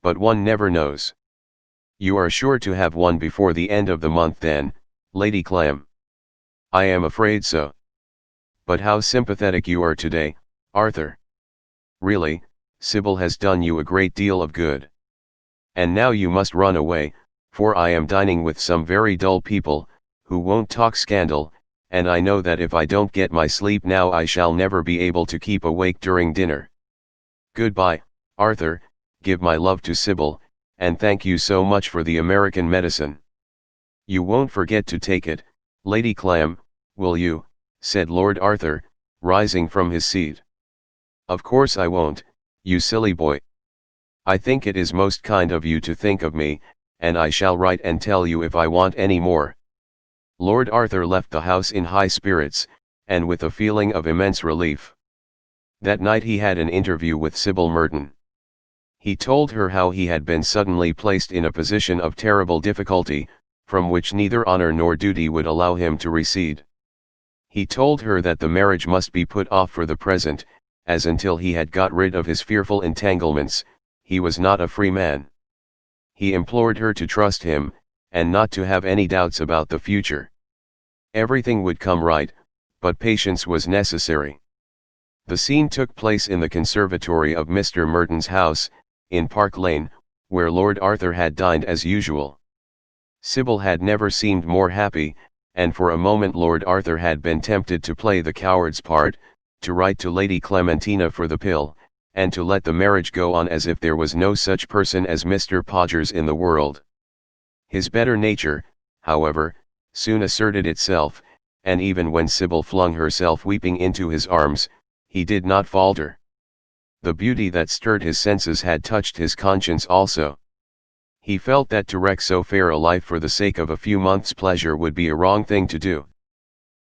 But one never knows. You are sure to have one before the end of the month then, Lady Clem?" "I am afraid so. But how sympathetic you are today, Arthur. Really, Sybil has done you a great deal of good. And now you must run away, for I am dining with some very dull people, who won't talk scandal, and I know that if I don't get my sleep now I shall never be able to keep awake during dinner. Goodbye, Arthur, give my love to Sybil, and thank you so much for the American medicine. You won't forget to take it, Lady Clem, will you?" said Lord Arthur, rising from his seat. "Of course I won't, you silly boy. I think it is most kind of you to think of me, and I shall write and tell you if I want any more." Lord Arthur left the house in high spirits, and with a feeling of immense relief. That night he had an interview with Sybil Merton. He told her how he had been suddenly placed in a position of terrible difficulty, from which neither honor nor duty would allow him to recede. He told her that the marriage must be put off for the present, as until he had got rid of his fearful entanglements, he was not a free man. He implored her to trust him, and not to have any doubts about the future. Everything would come right, but patience was necessary. The scene took place in the conservatory of Mr. Merton's house, in Park Lane, where Lord Arthur had dined as usual. Sybil had never seemed more happy, and for a moment Lord Arthur had been tempted to play the coward's part, to write to Lady Clementina for the pill, and to let the marriage go on as if there was no such person as Mr. Podgers in the world. His better nature, however, soon asserted itself, and even when Savile flung herself weeping into his arms, he did not falter. The beauty that stirred his senses had touched his conscience also. He felt that to wreck so fair a life for the sake of a few months' pleasure would be a wrong thing to do.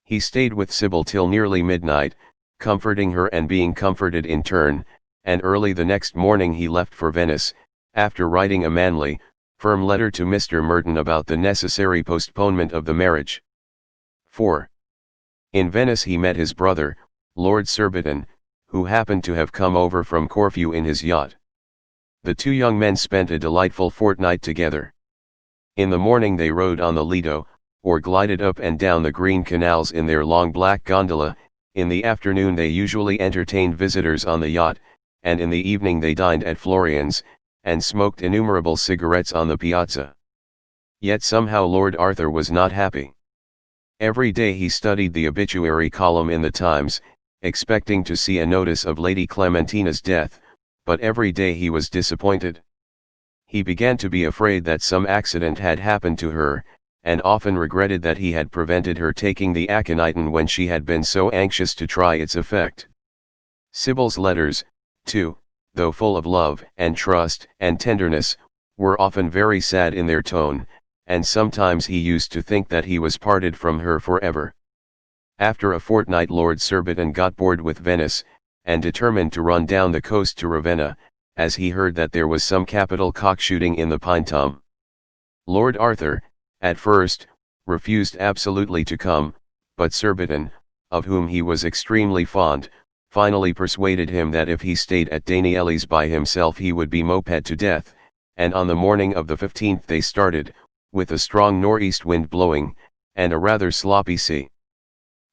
He stayed with Savile till nearly midnight, comforting her and being comforted in turn, and early the next morning he left for Venice, after writing a manly, firm letter to Mr. Merton about the necessary postponement of the marriage. 4. In Venice he met his brother, Lord Surbiton, who happened to have come over from Corfu in his yacht. The two young men spent a delightful fortnight together. In the morning they rode on the Lido, or glided up and down the green canals in their long black gondola. In the afternoon they usually entertained visitors on the yacht, and in the evening they dined at Florian's, and smoked innumerable cigarettes on the piazza. Yet somehow Lord Arthur was not happy. Every day he studied the obituary column in the Times, expecting to see a notice of Lady Clementina's death, but every day he was disappointed. He began to be afraid that some accident had happened to her, and often regretted that he had prevented her taking the aconitum when she had been so anxious to try its effect. Savile's letters, too, though full of love and trust and tenderness, were often very sad in their tone, and sometimes he used to think that he was parted from her forever. After a fortnight Lord Surbiton got bored with Venice, and determined to run down the coast to Ravenna, as he heard that there was some capital cock-shooting in the Pinetum. Lord Arthur, at first, refused absolutely to come, but Surbiton, of whom he was extremely fond, finally persuaded him that if he stayed at Danieli's by himself he would be moped to death, and on the morning of the 15th they started, with a strong northeast wind blowing, and a rather sloppy sea.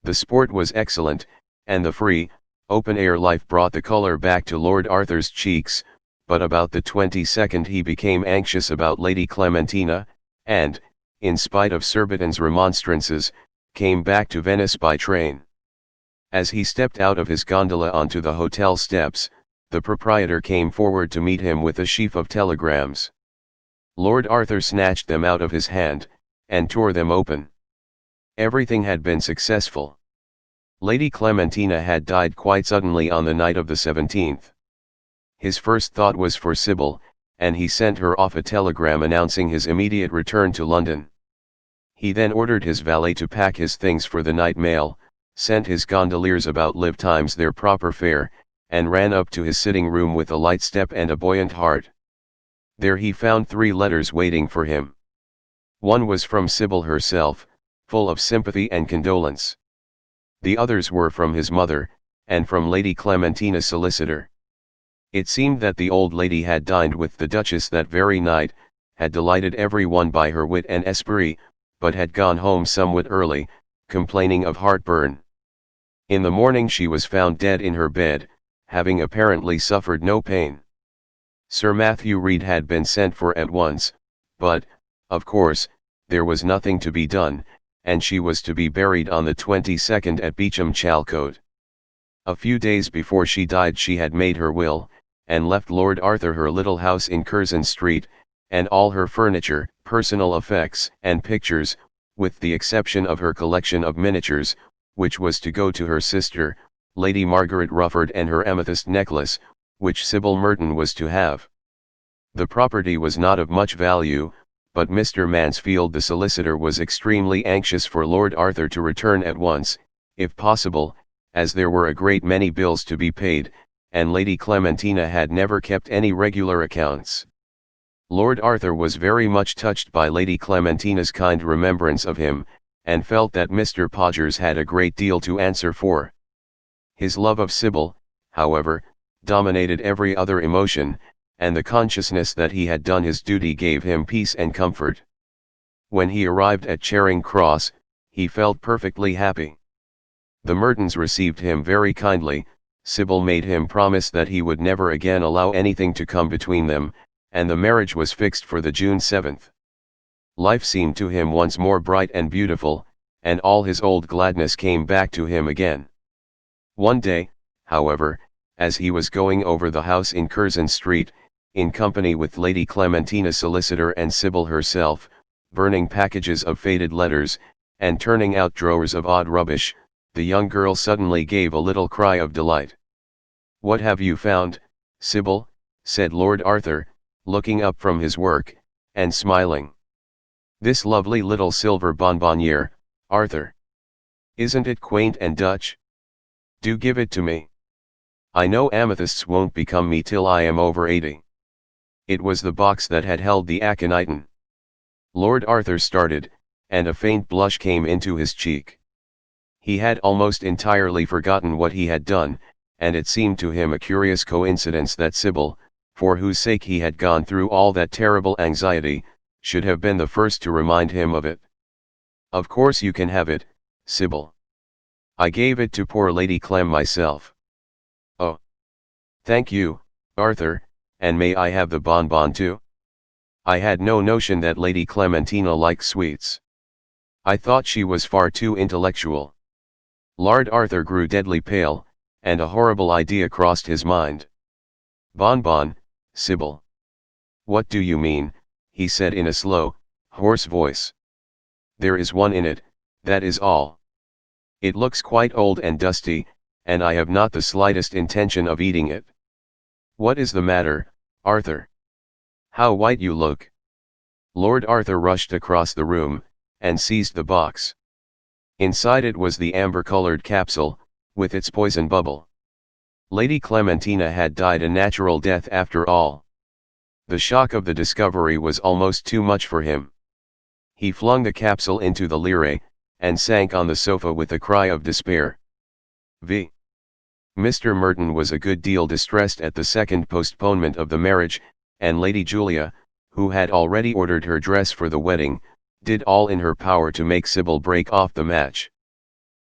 The sport was excellent, and the free, open-air life brought the colour back to Lord Arthur's cheeks, but about the 22nd he became anxious about Lady Clementina, and, in spite of Surbiton's remonstrances, came back to Venice by train. As he stepped out of his gondola onto the hotel steps, the proprietor came forward to meet him with a sheaf of telegrams. Lord Arthur snatched them out of his hand, and tore them open. Everything had been successful. Lady Clementina had died quite suddenly on the night of the 17th. His first thought was for Savile, and he sent her off a telegram announcing his immediate return to London. He then ordered his valet to pack his things for the night mail, sent his gondoliers about Live Times their proper fare, and ran up to his sitting room with a light step and a buoyant heart. There he found 3 letters waiting for him. One was from Savile herself, full of sympathy and condolence. The others were from his mother, and from Lady Clementina's solicitor. It seemed that the old lady had dined with the Duchess that very night, had delighted every one by her wit and esprit, but had gone home somewhat early, complaining of heartburn. In the morning she was found dead in her bed, having apparently suffered no pain. Sir Matthew Reed had been sent for at once, but, of course, there was nothing to be done, and she was to be buried on the 22nd at Beecham Chalcote. A few days before she died she had made her will, and left Lord Arthur her little house in Curzon Street, and all her furniture, personal effects and pictures, with the exception of her collection of miniatures, which was to go to her sister, Lady Margaret Rufford, and her amethyst necklace, which Savile Merton was to have. The property was not of much value, but Mr. Mansfield the solicitor was extremely anxious for Lord Arthur to return at once, if possible, as there were a great many bills to be paid, and Lady Clementina had never kept any regular accounts. Lord Arthur was very much touched by Lady Clementina's kind remembrance of him, and felt that Mr. Podgers had a great deal to answer for. His love of Savile, however, dominated every other emotion, and the consciousness that he had done his duty gave him peace and comfort. When he arrived at Charing Cross, he felt perfectly happy. The Mertons received him very kindly. Savile made him promise that he would never again allow anything to come between them, and the marriage was fixed for the June 7th. Life seemed to him once more bright and beautiful, and all his old gladness came back to him again. One day, however, as he was going over the house in Curzon Street, in company with Lady Clementina solicitor and Savile herself, burning packages of faded letters, and turning out drawers of odd rubbish, the young girl suddenly gave a little cry of delight. "What have you found, Savile?" said Lord Arthur, looking up from his work, and smiling. "This lovely little silver bonbonniere, Arthur. Isn't it quaint and Dutch? Do give it to me. I know amethysts won't become me till I am over 80. It was the box that had held the aconiton." Lord Arthur started, and a faint blush came into his cheek. He had almost entirely forgotten what he had done, and it seemed to him a curious coincidence that Savile, for whose sake he had gone through all that terrible anxiety, should have been the first to remind him of it. "Of course you can have it, Savile. I gave it to poor Lady Clem myself." "Oh. Thank you, Arthur, and may I have the bonbon too? I had no notion that Lady Clementina liked sweets. I thought she was far too intellectual." Lord Arthur grew deadly pale, and a horrible idea crossed his mind. "Bonbon, Savile. What do you mean?" he said in a slow, hoarse voice. "There is one in it, that is all. It looks quite old and dusty, and I have not the slightest intention of eating it. What is the matter, Arthur? How white you look." Lord Arthur rushed across the room, and seized the box. Inside it was the amber-colored capsule, with its poison bubble. Lady Clementina had died a natural death after all. The shock of the discovery was almost too much for him. He flung the capsule into the lire, and sank on the sofa with a cry of despair. Mr. Merton was a good deal distressed at the second postponement of the marriage, and Lady Julia, who had already ordered her dress for the wedding, did all in her power to make Savile break off the match.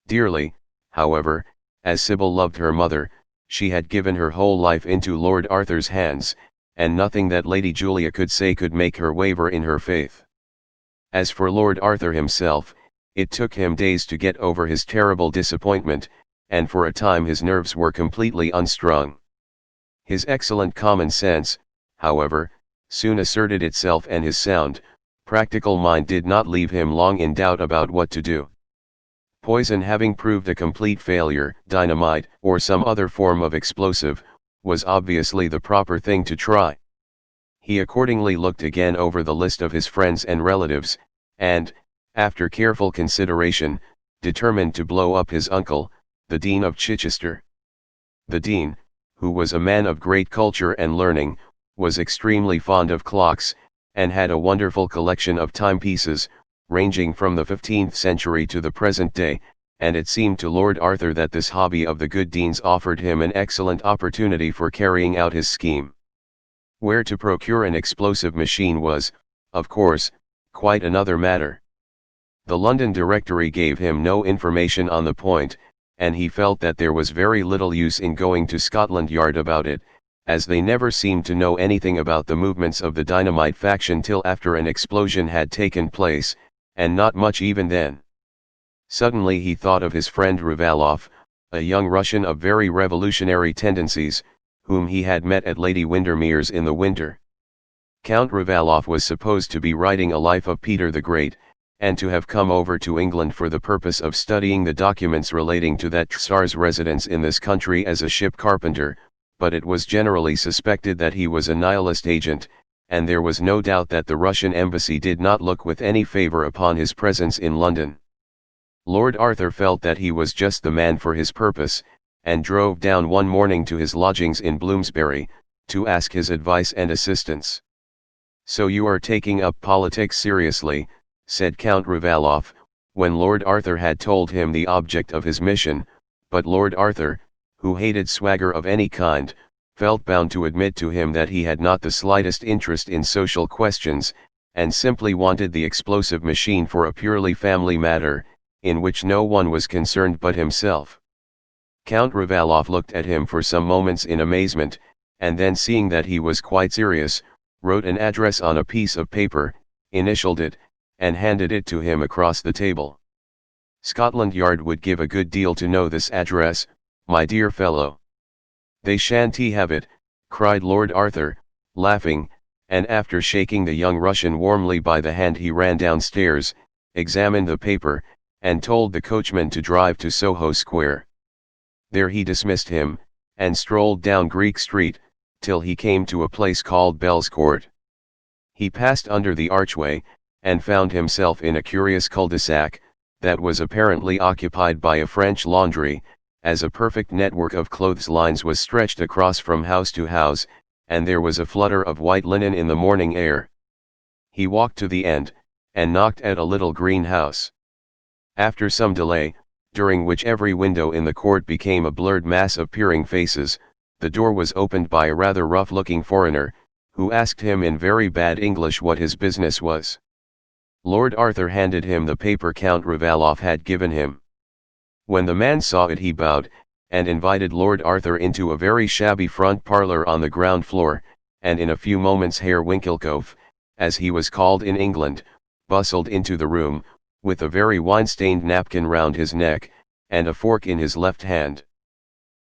Dearly, however, as Savile loved her mother, she had given her whole life into Lord Arthur's hands, and nothing that Lady Julia could say could make her waver in her faith. As for Lord Arthur himself, it took him days to get over his terrible disappointment, and for a time his nerves were completely unstrung. His excellent common sense, however, soon asserted itself, and his sound, practical mind did not leave him long in doubt about what to do. Poison having proved a complete failure, dynamite, or some other form of explosive, was obviously the proper thing to try. He accordingly looked again over the list of his friends and relatives, and, after careful consideration, determined to blow up his uncle, the Dean of Chichester. The Dean, who was a man of great culture and learning, was extremely fond of clocks, and had a wonderful collection of timepieces, ranging from the 15th century to the present day, and it seemed to Lord Arthur that this hobby of the good Dean's offered him an excellent opportunity for carrying out his scheme. Where to procure an explosive machine was, of course, quite another matter. The London Directory gave him no information on the point, and he felt that there was very little use in going to Scotland Yard about it, as they never seemed to know anything about the movements of the dynamite faction till after an explosion had taken place, and not much even then. Suddenly he thought of his friend Ravaloff, a young Russian of very revolutionary tendencies, whom he had met at Lady Windermere's in the winter. Count Ravaloff was supposed to be writing a life of Peter the Great, and to have come over to England for the purpose of studying the documents relating to that Tsar's residence in this country as a ship carpenter, but it was generally suspected that he was a nihilist agent, and there was no doubt that the Russian embassy did not look with any favor upon his presence in London. Lord Arthur felt that he was just the man for his purpose, and drove down one morning to his lodgings in Bloomsbury, to ask his advice and assistance. "So you are taking up politics seriously," said Count Ravaloff, when Lord Arthur had told him the object of his mission, but Lord Arthur, who hated swagger of any kind, felt bound to admit to him that he had not the slightest interest in social questions, and simply wanted the explosive machine for a purely family matter, in which no one was concerned but himself. Count Ravaloff looked at him for some moments in amazement, and then seeing that he was quite serious, wrote an address on a piece of paper, initialed it, and handed it to him across the table. Scotland Yard would give a good deal to know this address, my dear fellow. They shan't have it, cried Lord Arthur, laughing, and after shaking the young Russian warmly by the hand he ran downstairs, examined the paper, and told the coachman to drive to Soho Square. There he dismissed him, and strolled down Greek Street, till he came to a place called Bell's Court. He passed under the archway, and found himself in a curious cul-de-sac, that was apparently occupied by a French laundry, as a perfect network of clotheslines was stretched across from house to house, and there was a flutter of white linen in the morning air. He walked to the end, and knocked at a little green house. After some delay, during which every window in the court became a blurred mass of peering faces, the door was opened by a rather rough-looking foreigner, who asked him in very bad English what his business was. Lord Arthur handed him the paper Count Ravaloff had given him. When the man saw it he bowed, and invited Lord Arthur into a very shabby front parlour on the ground floor, and in a few moments Herr Winkelkopf, as he was called in England, bustled into the room, with a very wine-stained napkin round his neck, and a fork in his left hand.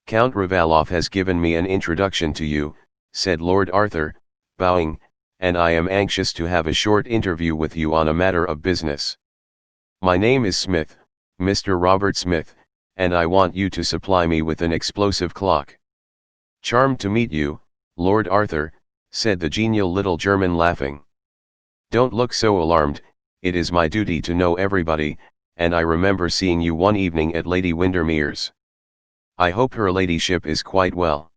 "Count Ravaloff has given me an introduction to you," said Lord Arthur, bowing, "and I am anxious to have a short interview with you on a matter of business. My name is Smith, Mr. Robert Smith, and I want you to supply me with an explosive clock." "Charmed to meet you, Lord Arthur," said the genial little German, laughing. "Don't look so alarmed, it is my duty to know everybody, and I remember seeing you one evening at Lady Windermere's. I hope her ladyship is quite well.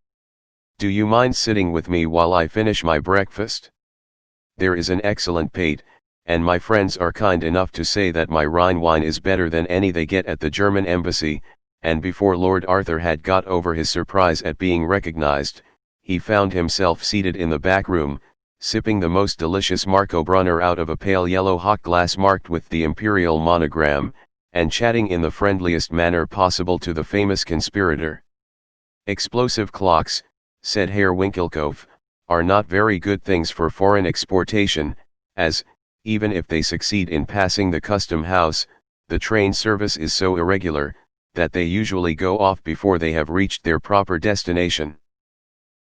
Do you mind sitting with me while I finish my breakfast? There is an excellent pate, and my friends are kind enough to say that my Rhine wine is better than any they get at the German embassy," and before Lord Arthur had got over his surprise at being recognized, he found himself seated in the back room, sipping the most delicious Marco-Brunner out of a pale yellow hock glass marked with the imperial monogram, and chatting in the friendliest manner possible to the famous conspirator. "Explosive clocks," said Herr Winkelkopf, "are not very good things for foreign exportation, as, even if they succeed in passing the custom house, the train service is so irregular, that they usually go off before they have reached their proper destination.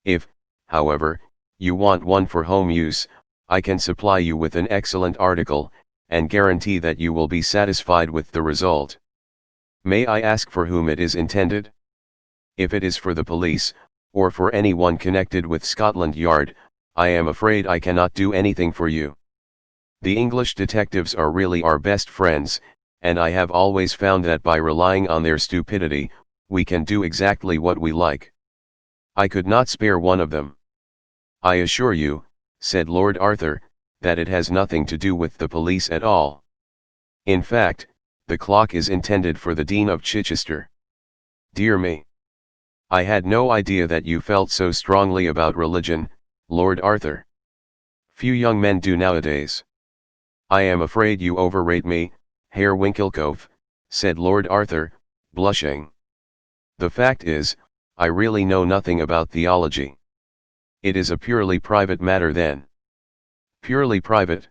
If, however, you want one for home use, I can supply you with an excellent article, and guarantee that you will be satisfied with the result. May I ask for whom it is intended? If it is for the police, or for anyone connected with Scotland Yard, I am afraid I cannot do anything for you. The English detectives are really our best friends, and I have always found that by relying on their stupidity, we can do exactly what we like. I could not spare one of them." "I assure you," said Lord Arthur, "that it has nothing to do with the police at all. In fact, the clock is intended for the Dean of Chichester." "Dear me! I had no idea that you felt so strongly about religion, Lord Arthur. Few young men do nowadays." "I am afraid you overrate me, Herr Winkelkopf," said Lord Arthur, blushing. "The fact is, I really know nothing about theology." "It is a purely private matter then." "Purely private?"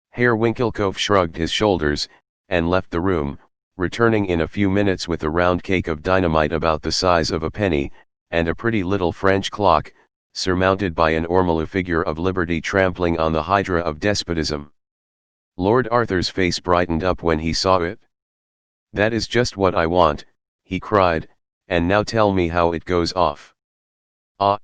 Herr Winkelkopf shrugged his shoulders, and left the room, returning in a few minutes with a round cake of dynamite about the size of a penny, and a pretty little French clock, surmounted by an ormolu figure of liberty trampling on the hydra of despotism. Lord Arthur's face brightened up when he saw it. "That is just what I want," he cried, "and now tell me how it goes off." "Ah!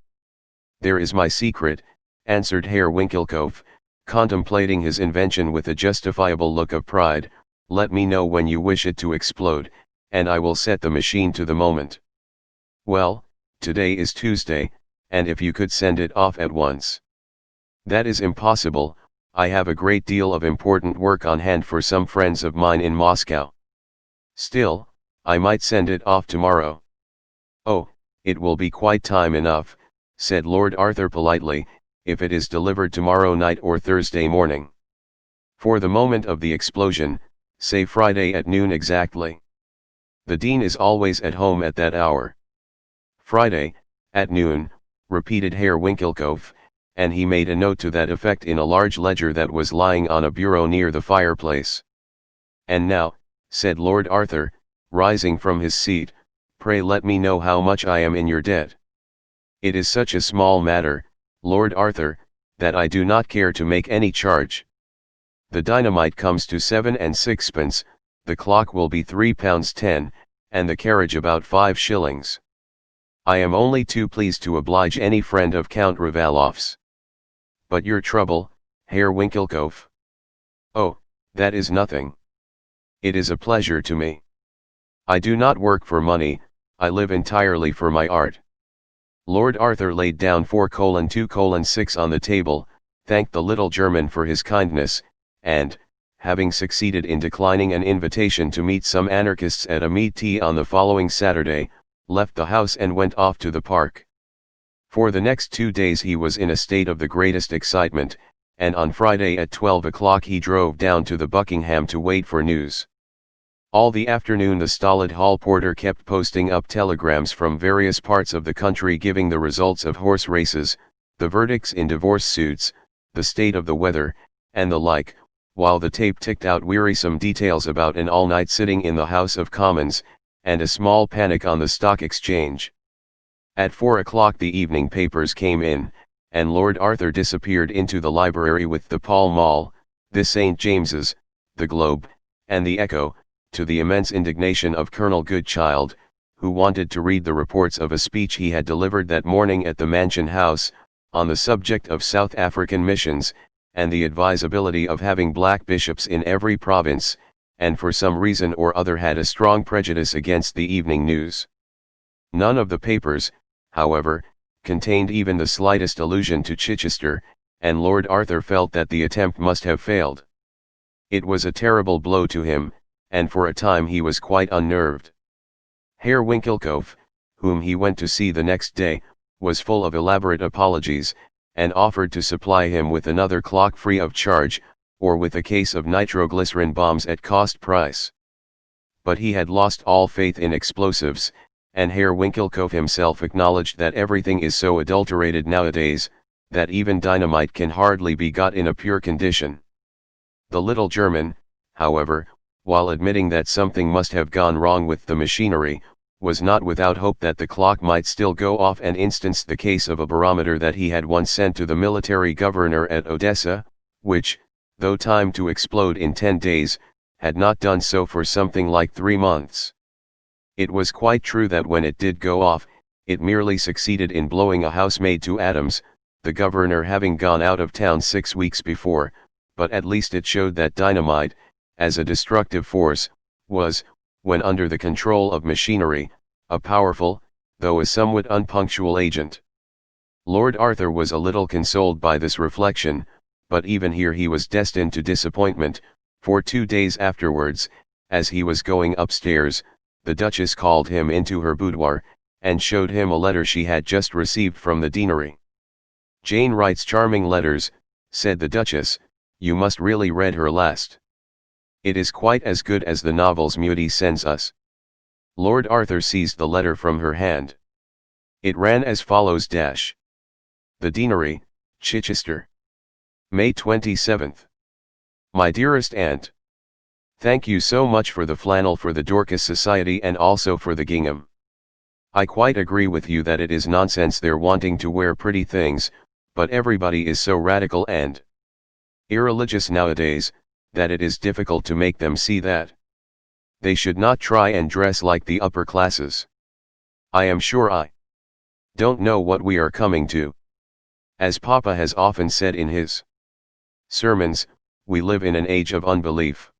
There is my secret," answered Herr Winkelkopf, contemplating his invention with a justifiable look of pride. "Let me know when you wish it to explode, and I will set the machine to the moment." "Well, today is Tuesday, and if you could send it off at once." "That is impossible, I have a great deal of important work on hand for some friends of mine in Moscow." "Still, I might send it off tomorrow." "Oh, it will be quite time enough," said Lord Arthur politely, "if it is delivered tomorrow night or Thursday morning. For the moment of the explosion, say Friday at noon exactly. The Dean is always at home at that hour." "Friday, at noon," repeated Herr Winkelkopf, and he made a note to that effect in a large ledger that was lying on a bureau near the fireplace. "And now, said Lord Arthur, rising from his seat, "pray let me know how much I am in your debt." "It is such a small matter, Lord Arthur, that I do not care to make any charge. The dynamite comes to 7 and sixpence, the clock will be £3.10, and the carriage about 5 shillings. I am only too pleased to oblige any friend of Count Ravaloff's. But your trouble, Herr Winkelkopf?" "Oh, that is nothing. It is a pleasure to me. I do not work for money, I live entirely for my art." Lord Arthur laid down 4:2:6 on the table, thanked the little German for his kindness, and, having succeeded in declining an invitation to meet some anarchists at a meat tea on the following Saturday, left the house and went off to the park. For the next 2 days he was in a state of the greatest excitement, and on Friday at 12 o'clock he drove down to the Buckingham to wait for news. All the afternoon the stolid hall porter kept posting up telegrams from various parts of the country giving the results of horse races, the verdicts in divorce suits, the state of the weather, and the like, while the tape ticked out wearisome details about an all-night sitting in the House of Commons, and a small panic on the Stock Exchange. At 4 o'clock the evening papers came in, and Lord Arthur disappeared into the library with the Pall Mall, the St. James's, the Globe, and the Echo, to the immense indignation of Colonel Goodchild, who wanted to read the reports of a speech he had delivered that morning at the Mansion House, on the subject of South African missions, and the advisability of having black bishops in every province, and for some reason or other had a strong prejudice against the evening news. None of the papers, however, contained even the slightest allusion to Chichester, and Lord Arthur felt that the attempt must have failed. It was a terrible blow to him, and for a time he was quite unnerved. Herr Winkelkopf, whom he went to see the next day, was full of elaborate apologies, and offered to supply him with another clock free of charge, or with a case of nitroglycerin bombs at cost price. But he had lost all faith in explosives, and Herr Winkelkopf himself acknowledged that everything is so adulterated nowadays, that even dynamite can hardly be got in a pure condition. The little German, however, while admitting that something must have gone wrong with the machinery, was not without hope that the clock might still go off, and instanced the case of a barometer that he had once sent to the military governor at Odessa, which, though timed to explode in 10 days, had not done so for something like 3 months. It was quite true that when it did go off, it merely succeeded in blowing a housemaid to atoms, the governor having gone out of town 6 weeks before, but at least it showed that dynamite, as a destructive force, was, when under the control of machinery, a powerful, though a somewhat unpunctual agent. Lord Arthur was a little consoled by this reflection, but even here he was destined to disappointment, for 2 days afterwards, as he was going upstairs, the Duchess called him into her boudoir, and showed him a letter she had just received from the deanery. "Jane writes charming letters," said the Duchess, "you must really read her last. It is quite as good as the novels Mudie sends us." Lord Arthur seized the letter from her hand. It ran as follows: The Deanery, Chichester. May 27th. My dearest Aunt, thank you so much for the flannel for the Dorcas Society and also for the gingham. I quite agree with you that it is nonsense their wanting to wear pretty things, but everybody is so radical and irreligious nowadays, that it is difficult to make them see that they should not try and dress like the upper classes. I am sure I don't know what we are coming to. As Papa has often said in his sermons, we live in an age of unbelief.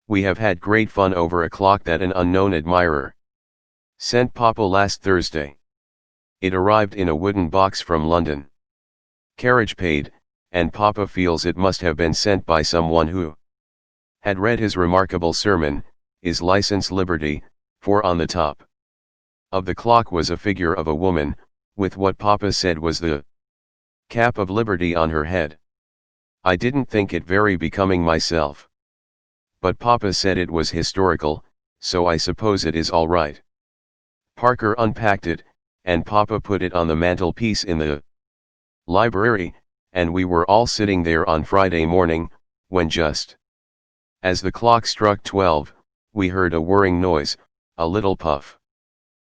We have had great fun over a clock that an unknown admirer sent Papa last Thursday. It arrived in a wooden box from London. Carriage paid, and Papa feels it must have been sent by someone who had read his remarkable sermon, Is License Liberty, for on the top of the clock was a figure of a woman, with what Papa said was the cap of liberty on her head. I didn't think it very becoming myself. But Papa said it was historical, so I suppose it is all right. Parker unpacked it, and Papa put it on the mantelpiece in the library, and we were all sitting there on Friday morning, when just as the clock struck 12, we heard a whirring noise, a little puff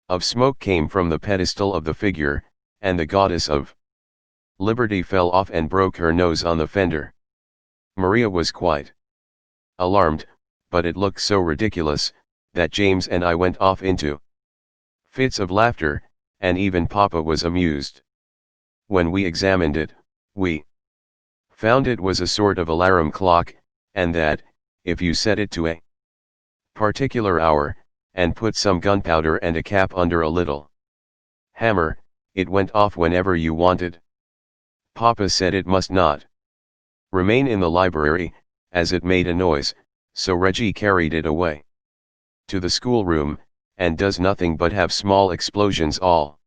of smoke came from the pedestal of the figure, and the goddess of liberty fell off and broke her nose on the fender. Maria was quite alarmed, but it looked so ridiculous, that James and I went off into fits of laughter, and even Papa was amused. When we examined it, we found it was a sort of alarum clock, and that, if you set it to a particular hour, and put some gunpowder and a cap under a little hammer, it went off whenever you wanted. Papa said it must not remain in the library, as it made a noise, so Reggie carried it away to the schoolroom, and does nothing but have small explosions all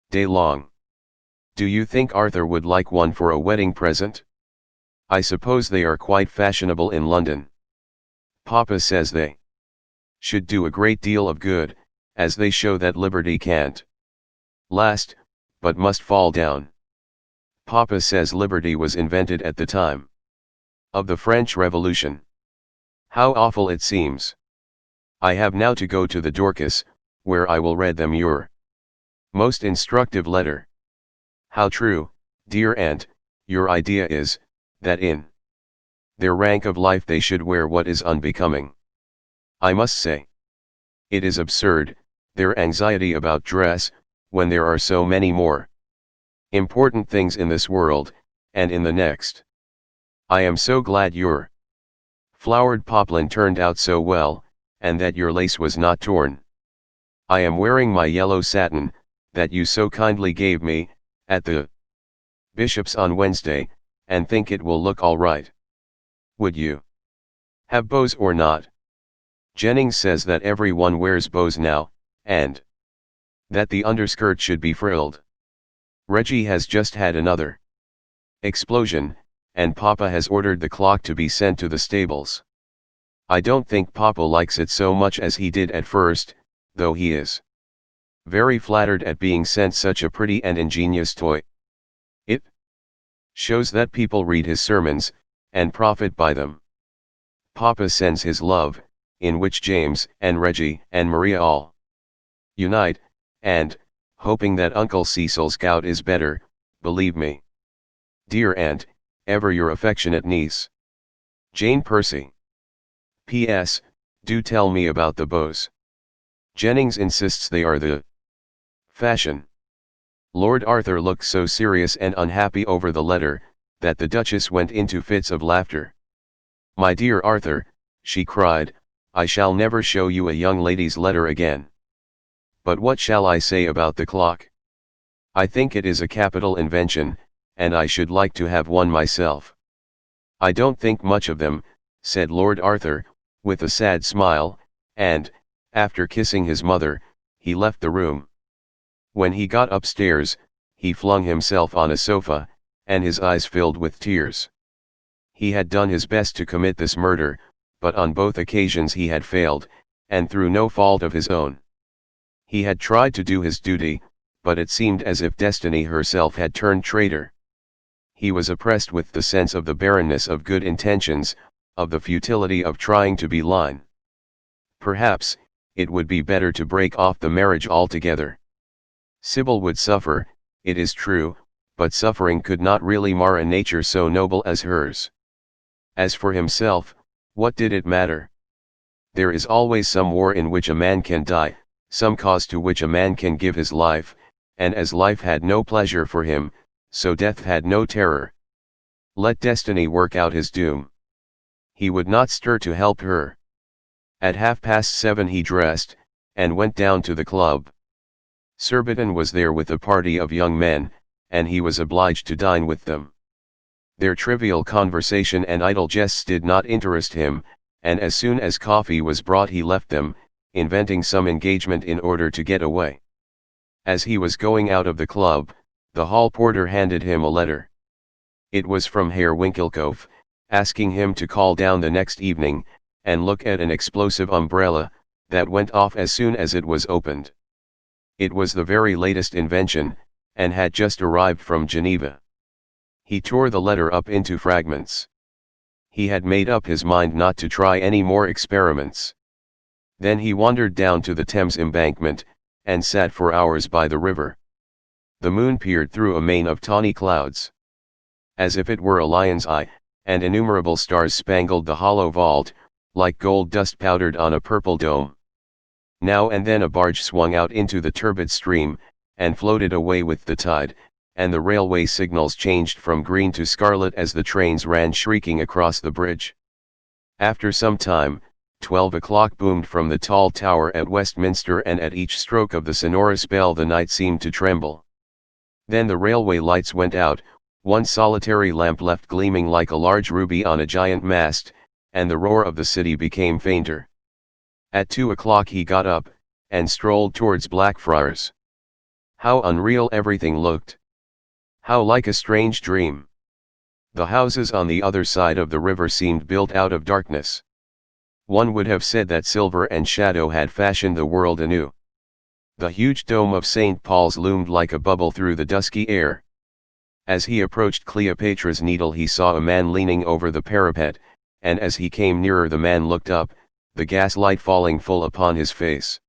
day long. Do you think Arthur would like one for a wedding present? I suppose they are quite fashionable in London. Papa says they should do a great deal of good, as they show that liberty can't last, but must fall down. Papa says liberty was invented at the time of the French Revolution. How awful it seems. I have now to go to the Dorcas, where I will read them your most instructive letter. How true, dear aunt, your idea is, that in their rank of life they should wear what is unbecoming. I must say, it is absurd, their anxiety about dress, when there are so many more important things in this world, and in the next. I am so glad your flowered poplin turned out so well, and that your lace was not torn. I am wearing my yellow satin, that you so kindly gave me, at the bishop's on Wednesday, and think it will look all right. Would you have bows or not? Jennings says that everyone wears bows now, and that the underskirt should be frilled. Reggie has just had another explosion, and Papa has ordered the clock to be sent to the stables. I don't think Papa likes it so much as he did at first, though he is very flattered at being sent such a pretty and ingenious toy. It shows that people read his sermons, and profit by them. Papa sends his love, in which James and Reggie and Maria all unite, and, hoping that Uncle Cecil's gout is better, believe me, dear aunt, ever your affectionate niece, Jane Percy. P.S. Do tell me about the bows. Jennings insists they are the fashion. Lord Arthur looked so serious and unhappy over the letter, that the Duchess went into fits of laughter. My dear Arthur, she cried, I shall never show you a young lady's letter again. But what shall I say about the clock? I think it is a capital invention, and I should like to have one myself. I don't think much of them, said Lord Arthur, with a sad smile, and, after kissing his mother, he left the room. When he got upstairs, he flung himself on a sofa, and his eyes filled with tears. He had done his best to commit this murder, but on both occasions he had failed, and through no fault of his own. He had tried to do his duty, but it seemed as if destiny herself had turned traitor. He was oppressed with the sense of the barrenness of good intentions, of the futility of trying to be line. Perhaps, it would be better to break off the marriage altogether. Sybil would suffer, it is true, but suffering could not really mar a nature so noble as hers. As for himself, what did it matter? There is always some war in which a man can die, some cause to which a man can give his life, and as life had no pleasure for him, so death had no terror. Let destiny work out his doom. He would not stir to help her. At 7:30 he dressed, and went down to the club. Surbiton was there with a party of young men, and he was obliged to dine with them. Their trivial conversation and idle jests did not interest him, and as soon as coffee was brought he left them, inventing some engagement in order to get away. As he was going out of the club, the hall porter handed him a letter. It was from Herr Winkelkopf, asking him to call down the next evening, and look at an explosive umbrella, that went off as soon as it was opened. It was the very latest invention, and had just arrived from Geneva. He tore the letter up into fragments. He had made up his mind not to try any more experiments. Then he wandered down to the Thames embankment, and sat for hours by the river. The moon peered through a mane of tawny clouds, as if it were a lion's eye, and innumerable stars spangled the hollow vault, like gold dust powdered on a purple dome. Now and then a barge swung out into the turbid stream, and floated away with the tide, and the railway signals changed from green to scarlet as the trains ran shrieking across the bridge. After some time, 12 o'clock boomed from the tall tower at Westminster, and at each stroke of the sonorous bell the night seemed to tremble. Then the railway lights went out, one solitary lamp left gleaming like a large ruby on a giant mast, and the roar of the city became fainter. At 2 o'clock he got up, and strolled towards Blackfriars. How unreal everything looked! How like a strange dream! The houses on the other side of the river seemed built out of darkness. One would have said that silver and shadow had fashioned the world anew. The huge dome of St. Paul's loomed like a bubble through the dusky air. As he approached Cleopatra's Needle he saw a man leaning over the parapet, and as he came nearer the man looked up, the gaslight falling full upon his face.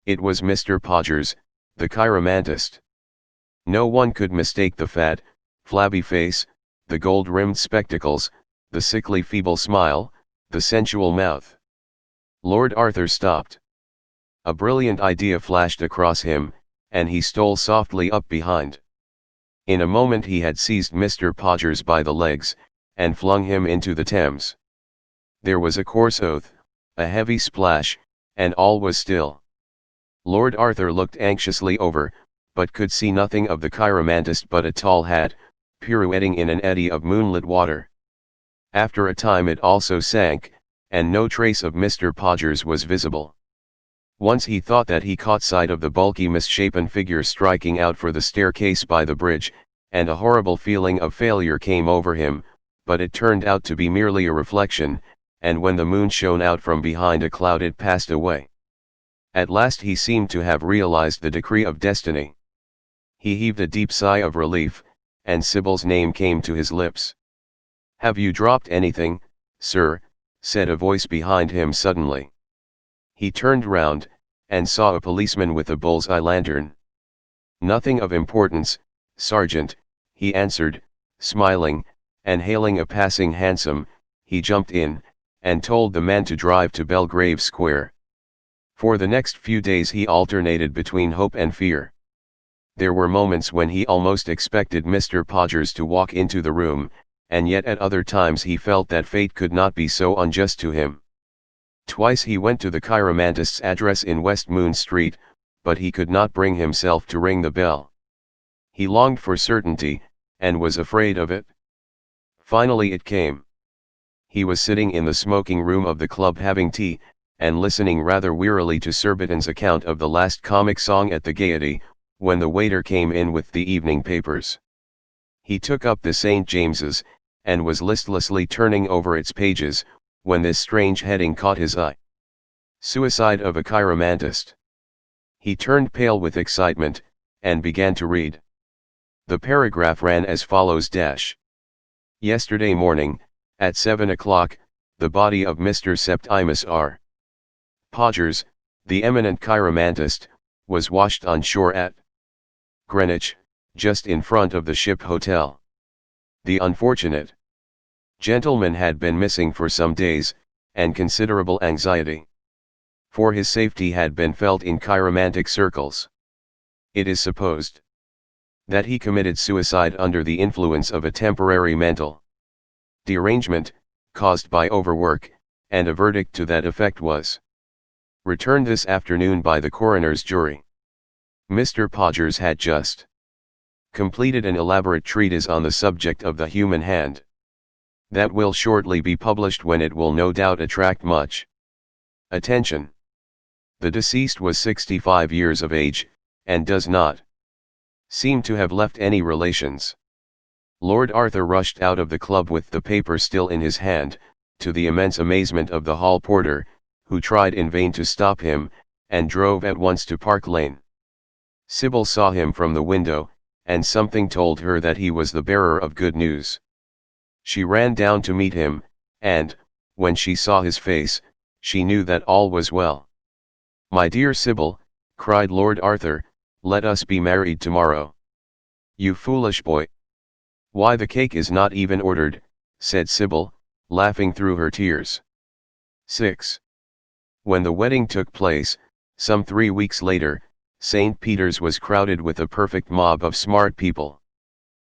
It was Mr. Podgers, the chiromantist. No one could mistake the fat, flabby face, the gold-rimmed spectacles, the sickly feeble smile, the sensual mouth. Lord Arthur stopped. A brilliant idea flashed across him, and he stole softly up behind. In a moment he had seized Mr. Podgers by the legs, and flung him into the Thames. There was a coarse oath, a heavy splash, and all was still. Lord Arthur looked anxiously over, but could see nothing of the chiromantist but a tall hat, pirouetting in an eddy of moonlit water. After a time it also sank, and no trace of Mr. Podgers was visible. Once he thought that he caught sight of the bulky misshapen figure striking out for the staircase by the bridge, and a horrible feeling of failure came over him, but it turned out to be merely a reflection, and when the moon shone out from behind a cloud it passed away. At last he seemed to have realized the decree of destiny. He heaved a deep sigh of relief, and Sybil's name came to his lips. "Have you dropped anything, sir?" said a voice behind him suddenly. He turned round, and saw a policeman with a bull's-eye lantern. "Nothing of importance, Sergeant," he answered, smiling, and hailing a passing hansom, he jumped in, and told the man to drive to Belgrave Square. For the next few days he alternated between hope and fear. There were moments when he almost expected Mr. Podgers to walk into the room, and yet at other times he felt that fate could not be so unjust to him. Twice he went to the chiromantist's address in West Moon Street, but he could not bring himself to ring the bell. He longed for certainty, and was afraid of it. Finally it came. He was sitting in the smoking room of the club having tea, and listening rather wearily to Surbiton's account of the last comic song at the Gaiety, when the waiter came in with the evening papers. He took up the St. James's, and was listlessly turning over its pages, when this strange heading caught his eye. "Suicide of a chiromantist." He turned pale with excitement, and began to read. The paragraph ran as follows: "Yesterday morning, at 7 o'clock, the body of Mr. Septimus R. Podgers, the eminent chiromantist, was washed on shore at Greenwich, just in front of the Ship Hotel. The unfortunate gentleman had been missing for some days, and considerable anxiety for his safety had been felt in chiromantic circles. It is supposed that he committed suicide under the influence of a temporary mental derangement, caused by overwork, and a verdict to that effect was returned this afternoon by the coroner's jury. Mr. Podgers had just completed an elaborate treatise on the subject of the human hand. That will shortly be published, when it will no doubt attract much attention. The deceased was 65 years of age, and does not seem to have left any relations. Lord Arthur rushed out of the club with the paper still in his hand, to the immense amazement of the hall porter, who tried in vain to stop him, and drove at once to Park Lane. Sybil saw him from the window, and something told her that he was the bearer of good news. She ran down to meet him, and, when she saw his face, she knew that all was well. "My dear Sybil," cried Lord Arthur, "let us be married tomorrow." "You foolish boy. Why, the cake is not even ordered," said Sybil, laughing through her tears. 6. When the wedding took place, some 3 weeks later, St. Peter's was crowded with a perfect mob of smart people.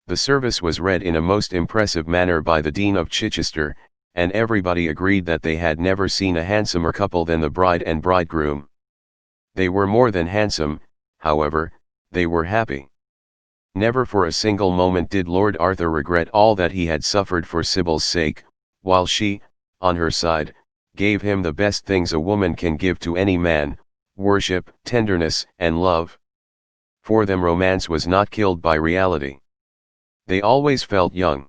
The service was read in a most impressive manner by the Dean of Chichester, and everybody agreed that they had never seen a handsomer couple than the bride and bridegroom. They were more than handsome, however, they were happy. Never for a single moment did Lord Arthur regret all that he had suffered for Sybil's sake, while she, on her side, gave him the best things a woman can give to any man: worship, tenderness, and love. For them romance was not killed by reality. They always felt young.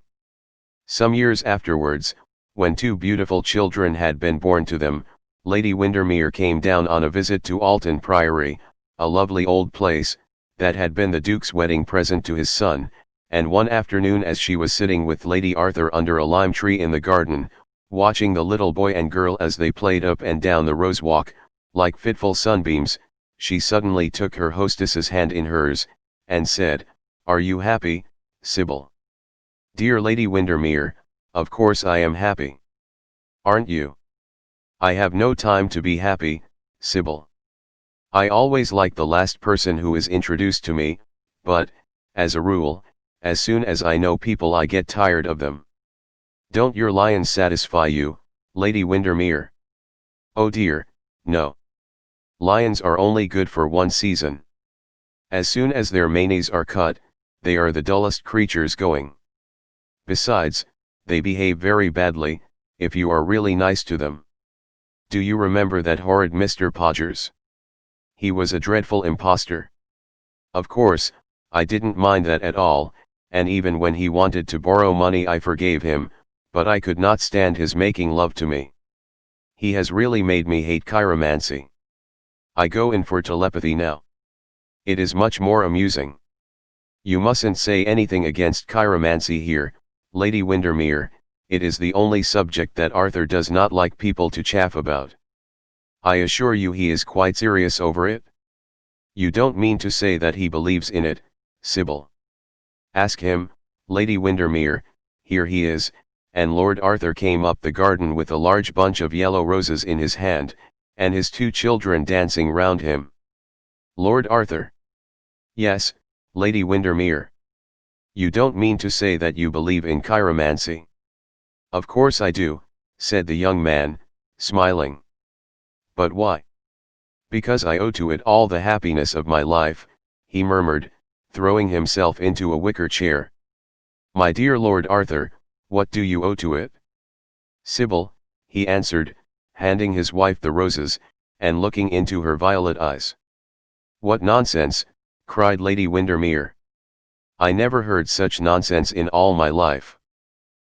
Some years afterwards, when 2 beautiful children had been born to them, Lady Windermere came down on a visit to Alton Priory, a lovely old place, that had been the Duke's wedding present to his son, and one afternoon as she was sitting with Lady Arthur under a lime tree in the garden, watching the little boy and girl as they played up and down the rose walk, like fitful sunbeams, she suddenly took her hostess's hand in hers, and said, "Are you happy, Sybil?" "Dear Lady Windermere, of course I am happy. Aren't you?" "I have no time to be happy, Sybil. I always like the last person who is introduced to me, but, as a rule, as soon as I know people I get tired of them. Don't your lions satisfy you, Lady Windermere?" "Oh dear, no. Lions are only good for one season. As soon as their manes are cut, they are the dullest creatures going. Besides, they behave very badly, if you are really nice to them. Do you remember that horrid Mr. Podgers? He was a dreadful impostor. Of course, I didn't mind that at all, and even when he wanted to borrow money I forgave him, but I could not stand his making love to me. He has really made me hate chiromancy. I go in for telepathy now. It is much more amusing. You mustn't say anything against chiromancy here, Lady Windermere. It is the only subject that Arthur does not like people to chaff about. I assure you he is quite serious over it." "You don't mean to say that he believes in it, Sybil?" "Ask him, Lady Windermere. Here he is," and Lord Arthur came up the garden with a large bunch of yellow roses in his hand, and his 2 children dancing round him. "Lord Arthur." "Yes, Lady Windermere." "You don't mean to say that you believe in chiromancy?" "Of course I do," said the young man, smiling. "But why?" "Because I owe to it all the happiness of my life," he murmured, throwing himself into a wicker chair. "My dear Lord Arthur, what do you owe to it?" "Sybil," he answered, handing his wife the roses, and looking into her violet eyes. "What nonsense!" cried Lady Windermere. "I never heard such nonsense in all my life.